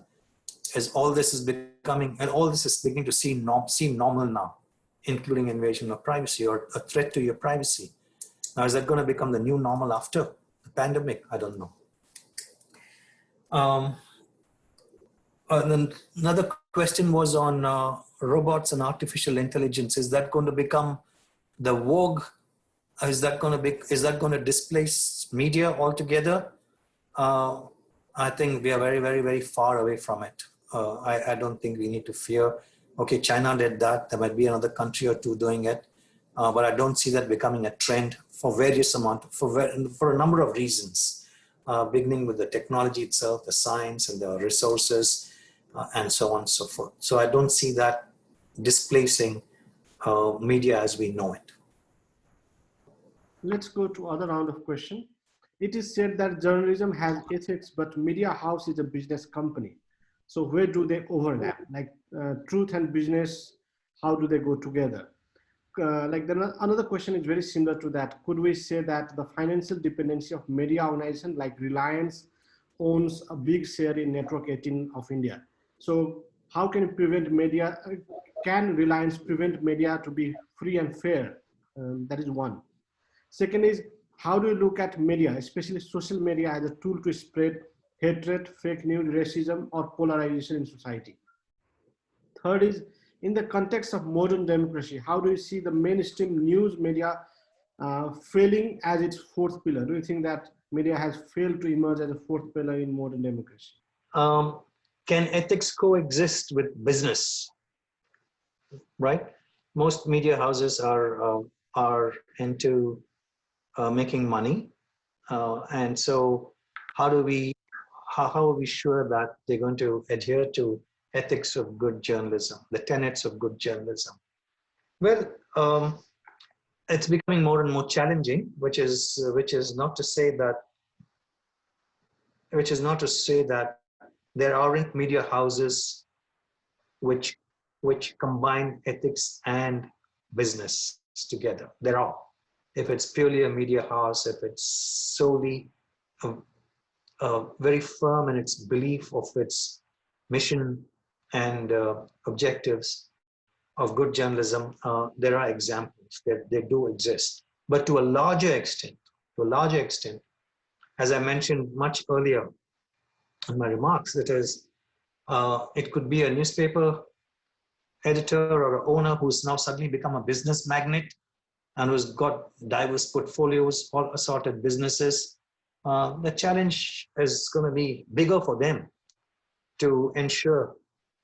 is all this is becoming, and all this is beginning to seem normal now, including invasion of privacy or a threat to your privacy. Now, is that going to become the new normal after the pandemic? I don't know. Then another question was on robots and artificial intelligence. Is that going to become the vogue? Is that going to displace media altogether? I think we are very, very, very far away from it. I don't think we need to fear. Okay, China did that. There might be another country or two doing it, but I don't see that becoming a trend for for a number of reasons, beginning with the technology itself, the science and the resources, and so on and so forth. So I don't see that displacing media as we know it. Let's go to other round of question. It is said that journalism has ethics, but media house is a business company. So where do they overlap? Like truth and business, how do they go together? Another question is very similar to that. Could we say that the financial dependency of media organization like Reliance owns a big share in Network 18 of India? So how can you prevent media? Can Reliance prevent media to be free and fair? That is one. Second is, how do you look at media, especially social media, as a tool to spread hatred, fake news, racism, or polarization in society? Third is, in the context of modern democracy, how do you see the mainstream news media failing as its fourth pillar? Do you think that media has failed to emerge as a fourth pillar in modern democracy? Can ethics coexist with business? Right? Most media houses are into making money, and so how are we sure that they're going to adhere to ethics of good journalism, the tenets of good journalism? Well, it's becoming more and more challenging, which is not to say that there aren't media houses which combine ethics and business together. There are. If it's purely a media house, if it's solely very firm in its belief of its mission and objectives of good journalism, there are examples that they do exist. But to a larger extent, as I mentioned much earlier in my remarks, that is, it could be a newspaper editor or owner who's now suddenly become a business magnate and who's got diverse portfolios, all assorted businesses. The challenge is going to be bigger for them to ensure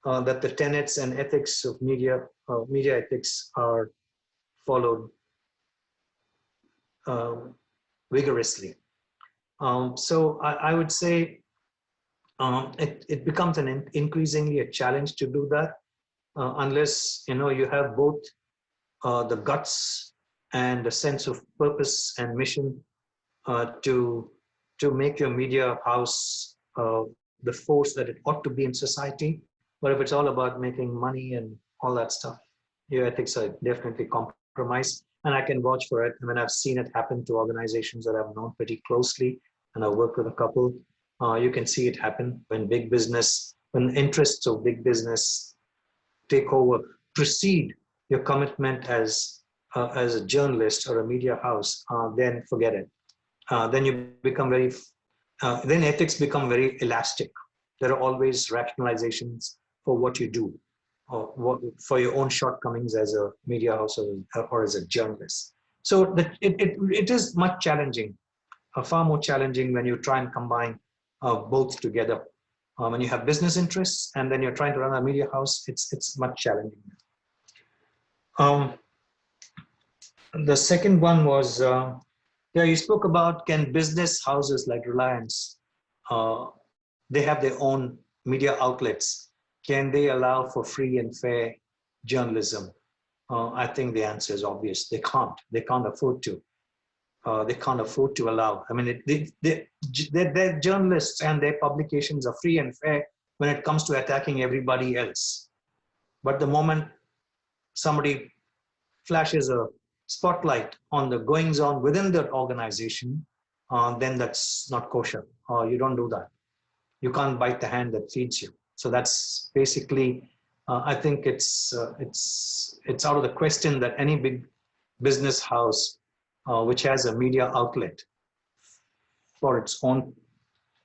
that the tenets and ethics of media ethics are followed vigorously. So I would say it becomes increasingly a challenge to do that unless you have both the guts and a sense of purpose and mission to make your media house the force that it ought to be in society. But if it's all about making money and all that stuff, your ethics are definitely compromised. And I can vouch for it. I mean, I've seen it happen to organizations that I've known pretty closely, and I've worked with a couple. You can see it happen when when interests of big business take over, precede your commitment as a journalist or a media house, then forget it. Then you become then ethics become very elastic. There are always rationalizations for what you do, or for your own shortcomings as a media house or as a journalist. So it is much challenging, far more challenging when you try and combine both together. When you have business interests and then you're trying to run a media house, it's much challenging. The second one was, you spoke about, can business houses like Reliance, they have their own media outlets. Can they allow for free and fair journalism? I think the answer is obvious. They can't. They can't afford to. They can't afford to allow. I mean, their journalists and their publications are free and fair when it comes to attacking everybody else. But the moment somebody flashes a spotlight on the goings on within the organization, then that's not kosher. You don't do that. You can't bite the hand that feeds you. So that's basically, I think it's out of the question that any big business house which has a media outlet for its own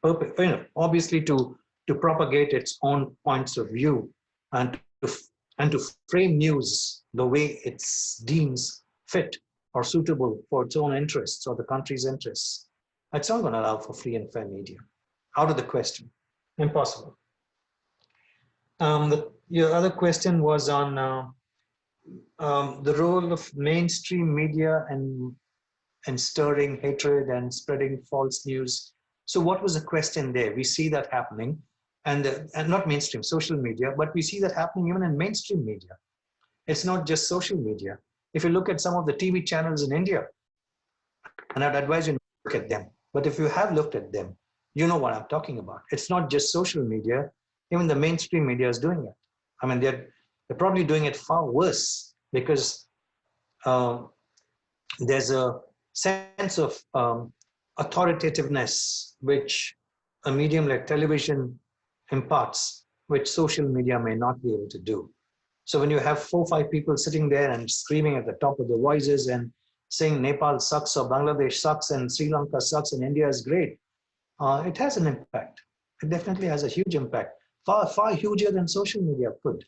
purpose, obviously to to propagate its own points of view and to frame news the way it deems fit or suitable for its own interests or the country's interests. It's not going to allow for free and fair media. Out of the question. Impossible. Your other question was on the role of mainstream media and stirring hatred and spreading false news. So what was the question there? We see that happening, and not mainstream, social media, but we see that happening even in mainstream media. It's not just social media. If you look at some of the TV channels in India, and I'd advise you to look at them, but if you have looked at them, you know what I'm talking about. It's not just social media, even the mainstream media is doing it. I mean, they're probably doing it far worse because there's a sense of authoritativeness which a medium like television imparts, which social media may not be able to do. So when you have 4 or 5 people sitting there and screaming at the top of their voices and saying Nepal sucks or Bangladesh sucks and Sri Lanka sucks and India is great, it has an impact. It definitely has a huge impact, far, far huger than social media could.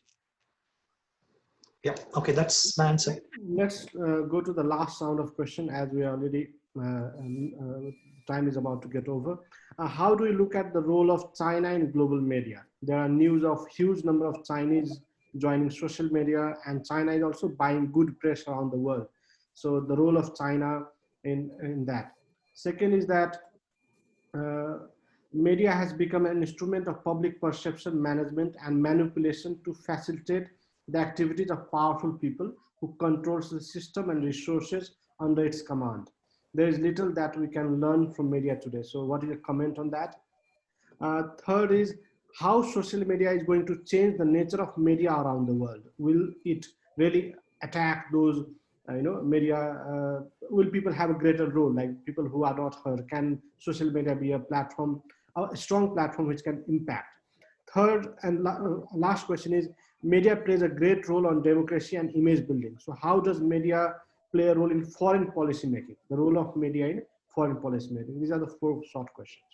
Yeah, okay, that's my answer. Let's go to the last round of question as we are already, time is about to get over. How do you look at the role of China in global media? There are news of huge number of Chinese joining social media, and China is also buying good press around the world. So the role of China in that. Second is that media has become an instrument of public perception management and manipulation to facilitate the activities of powerful people who controls the system and resources under its command. There is little that we can learn from media today. So what is your comment on that? Third is how social media is going to change the nature of media around the world. Will it really attack those media? Will people have a greater role, like people who are not heard? Can social media be a platform, a strong platform which can impact? Third and last question is, media plays a great role on democracy and image building. So how does media play a role in foreign policy making? The role of media in foreign policy making. These are the 4 short questions.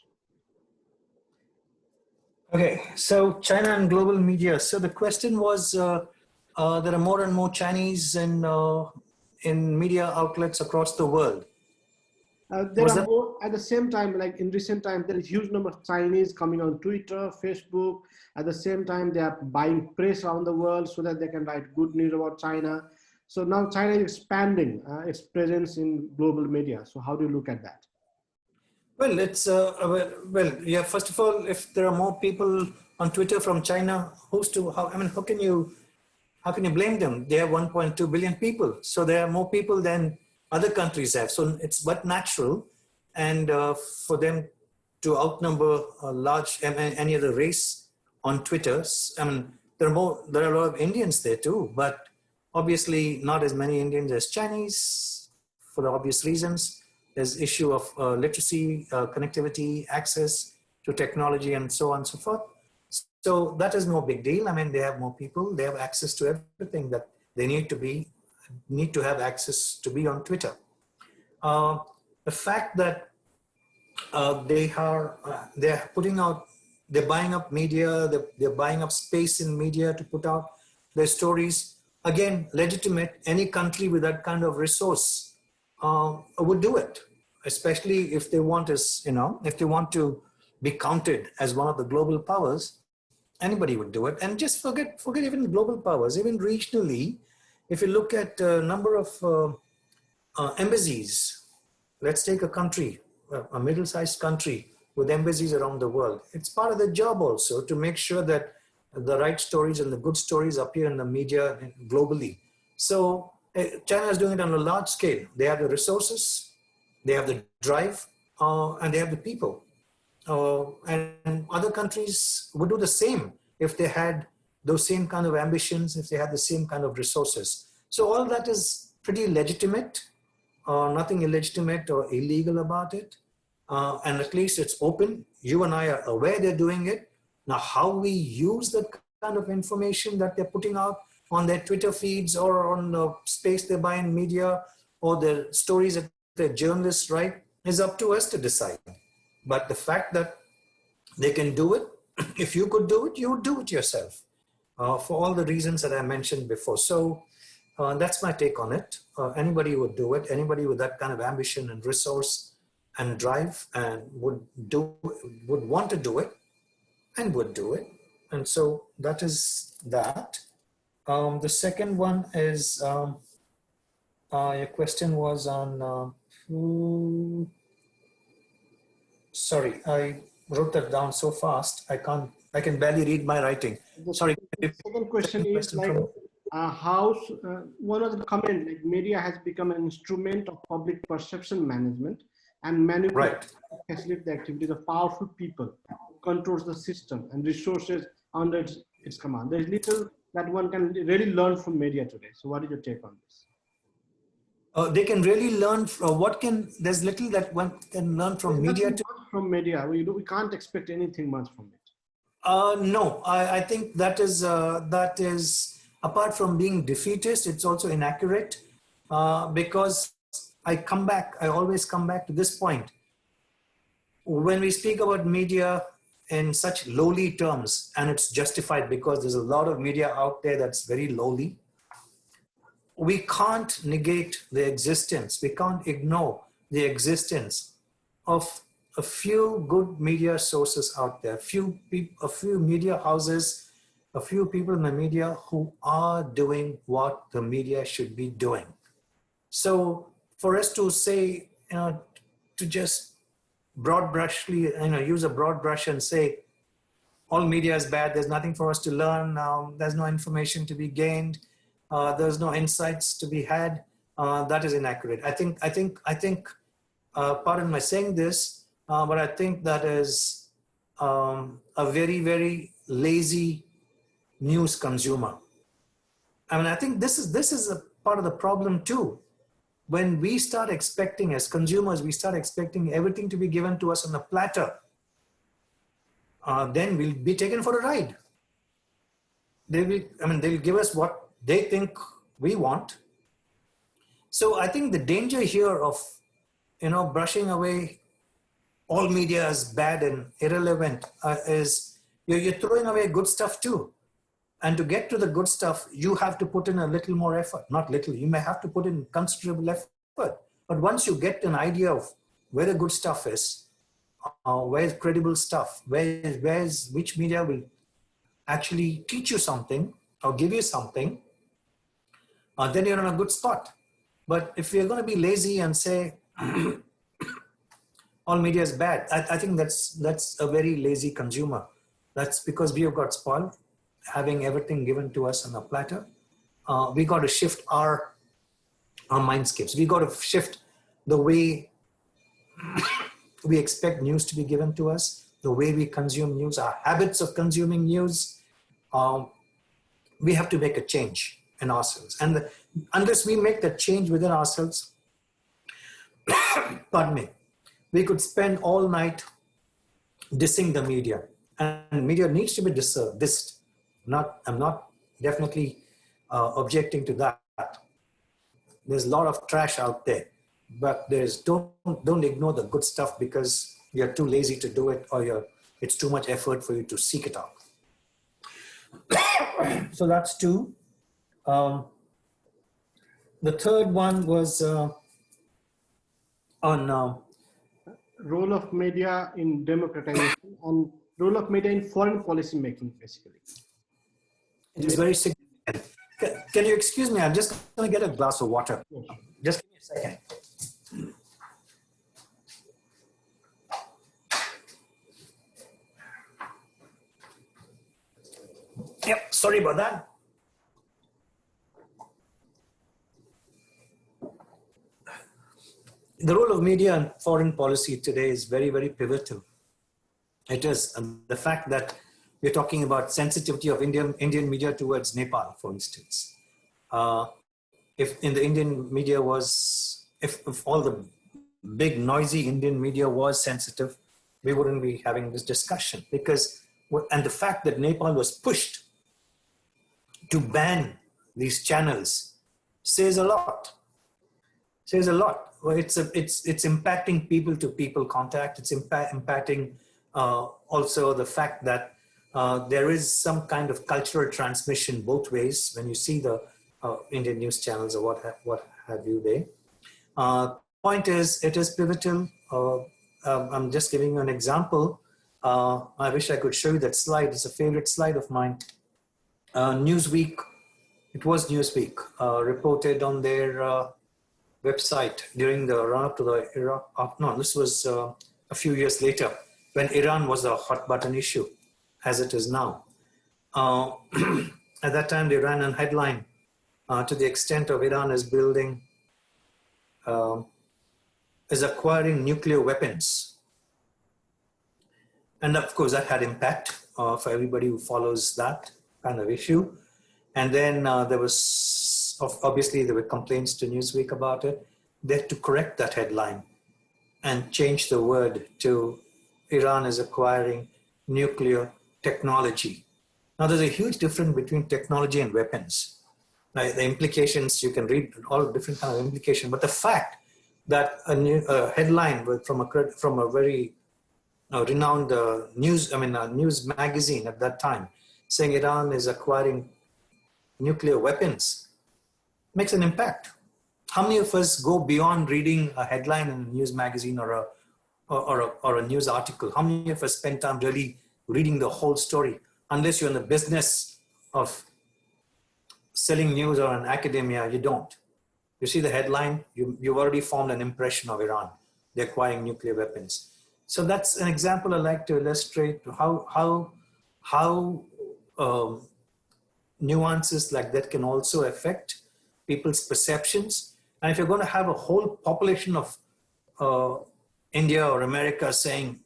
Okay, so China and global media. So the question was, there are more and more Chinese in media outlets across the world. There are more at the same time, like in recent time, there is huge number of Chinese coming on Twitter, Facebook. At the same time, they are buying press around the world so that they can write good news about China. So now China is expanding its presence in global media. So how do you look at that? Well, it's yeah. First of all, if there are more people on Twitter from China, how can you blame them? They have 1.2 billion people, so there are more people than other countries have. So it's but natural, and for them to outnumber a large any other race on Twitter. I mean, there are a lot of Indians there too, but obviously not as many Indians as Chinese for the obvious reasons. There's issue of literacy, connectivity, access to technology, and so on and so forth. So that is no big deal. I mean, they have more people, they have access to everything that they need to have access to be on Twitter. The fact that they're buying up media, they're buying up space in media to put out their stories. Again, legitimate. Any country with that kind of resource would do it, especially if they want if they want to be counted as one of the global powers. Anybody would do it. And just forget even global powers, even regionally. If you look at a number of embassies, let's take a country, a middle-sized country with embassies around the world. It's part of the job also to make sure that the right stories and the good stories appear in the media globally. So China is doing it on a large scale. They have the resources, they have the drive, and they have the people. And other countries would do the same if they had those same kind of ambitions, if they had the same kind of resources. So all that is pretty legitimate, nothing illegitimate or illegal about it. And at least it's open. You and I are aware they're doing it. Now, how we use that kind of information that they're putting out on their Twitter feeds or on the space they buy in media or the stories that their journalists write is up to us to decide. But the fact that they can do it if you could do it, you would do it yourself for all the reasons that I mentioned before. So that's my take on it. Anybody would do it. Anybody with that kind of ambition and resource and drive and would want to do it and would do it. And so that is that. The second one is, your question was on, sorry, I wrote that down so fast, I can barely read my writing. Sorry. The second question is like, one of the comment, like media has become an instrument of public perception management and manipulate facilitate the activities of powerful people who controls the system and resources under its command. There's little that one can really learn from media today. So what is your take on this? They can really learn from there's little that one can learn from media. From media, we can't expect anything much from it. No, I think that is apart from being defeatist, it's also inaccurate because I always come back to this point. When we speak about media in such lowly terms, and it's justified because there's a lot of media out there that's very lowly, we can't negate the existence, we can't ignore the existence of a few good media sources out there, a few media houses, a few people in the media who are doing what the media should be doing. So for us to say, to just broad brushly, use a broad brush and say, all media is bad, there's nothing for us to learn, there's no information to be gained, there's no insights to be had, that is inaccurate. I think, pardon my saying this, but I think that is a very, very lazy news consumer. I mean, I think this is a part of the problem too. When we start expecting, as consumers, we start expecting everything to be given to us on a platter, then we'll be taken for a ride. They'll give us what they think we want. So I think the danger here of, brushing away all media as bad and irrelevant is you're throwing away good stuff too. And to get to the good stuff, you have to put in a little more effort. Not little, you may have to put in considerable effort. But once you get an idea of where the good stuff is, where's credible stuff, which media will actually teach you something or give you something, then you're in a good spot. But if you're going to be lazy and say, all media is bad, I think that's a very lazy consumer. That's because we have got spoiled, having everything given to us on a platter. We got to shift our mindscapes. We got to shift the way we expect news to be given to us, the way we consume news, our habits of consuming news. We have to make a change in ourselves. And unless we make that change within ourselves, pardon me, we could spend all night dissing the media. And media needs to be dissed. I'm not definitely objecting to that. There's a lot of trash out there, but don't ignore the good stuff because you're too lazy to do it, or it's too much effort for you to seek it out. So that's two. The third one was on role of media in democratization and role of media in foreign policy making, basically. It is very significant. Can you excuse me? I'm just going to get a glass of water. Yes. Just give me a second. Yep, sorry about that. The role of media in foreign policy today is very, very pivotal. It is. And the fact that we're talking about sensitivity of Indian media towards Nepal, for instance. If in the Indian media was, if all the big noisy Indian media was sensitive, we wouldn't be having this discussion. Because, and the fact that Nepal was pushed to ban these channels says a lot. Says a lot. Well, it's impacting people to people contact. It's impacting also the fact that there is some kind of cultural transmission both ways when you see the Indian news channels or what have you there. Point is, it is pivotal. I'm just giving you an example. I wish I could show you that slide. It's a favorite slide of mine. Newsweek, it was Newsweek, reported on their website during the run-up to the Iraq. No, this was a few years later when Iran was a hot button issue, as it is now. At that time, they ran a headline to the extent of Iran is building, is acquiring nuclear weapons. And of course, that had impact for everybody who follows that kind of issue. And then there was, obviously, there were complaints to Newsweek about it. They had to correct that headline and change the word to Iran is acquiring nuclear technology. Now, there's a huge difference between technology and weapons. Now, the implications, you can read all different kinds of implications, but the fact that a headline from a very renowned news magazine at that time saying Iran is acquiring nuclear weapons makes an impact. How many of us go beyond reading a headline in a news magazine or a news article? How many of us spend time really reading the whole story? Unless you're in the business of selling news or in academia, you don't. You see the headline, you've already formed an impression of Iran. They're acquiring nuclear weapons. So that's an example I like to illustrate how nuances like that can also affect people's perceptions. And if you're going to have a whole population of India or America saying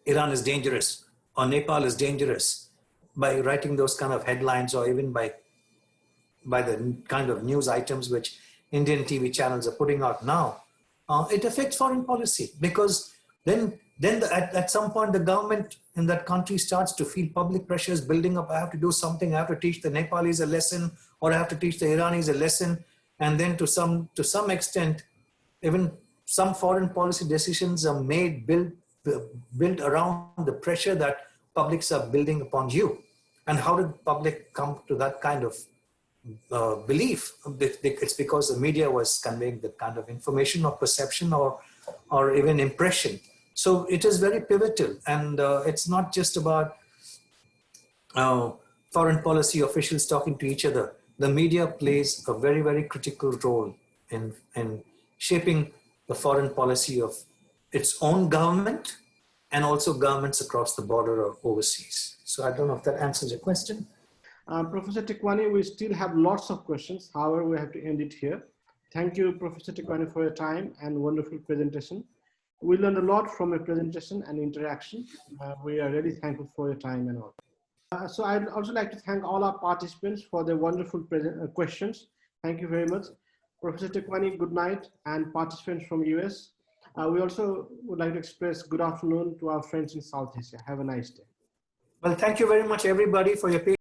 Iran is dangerous or Nepal is dangerous by writing those kind of headlines, or even by the kind of news items which Indian TV channels are putting out now, it affects foreign policy, because then at some point the government in that country starts to feel public pressures building up. I have to do something. I have to teach the Nepalis a lesson, or I have to teach the Iranis a lesson. And then to some extent, even some foreign policy decisions are made, built around the pressure that publics are building upon you. And how did public come to that kind of belief? It's because the media was conveying that kind of information or perception or even impression. So it is very pivotal, and it's not just about foreign policy officials talking to each other. The media plays a very, very critical role in shaping the foreign policy of its own government and also governments across the border or overseas. So I don't know if that answers your question. Professor Tekwani, we still have lots of questions. However, we have to end it here. Thank you, Professor Tekwani, for your time and wonderful presentation. We learned a lot from your presentation and interaction. We are really thankful for your time and all. So I'd also like to thank all our participants for their wonderful questions. Thank you very much. Professor Tekwani, good night, and participants from US. We also would like to express good afternoon to our friends in South Asia. Have a nice day. Well, thank you very much, everybody, for your patience.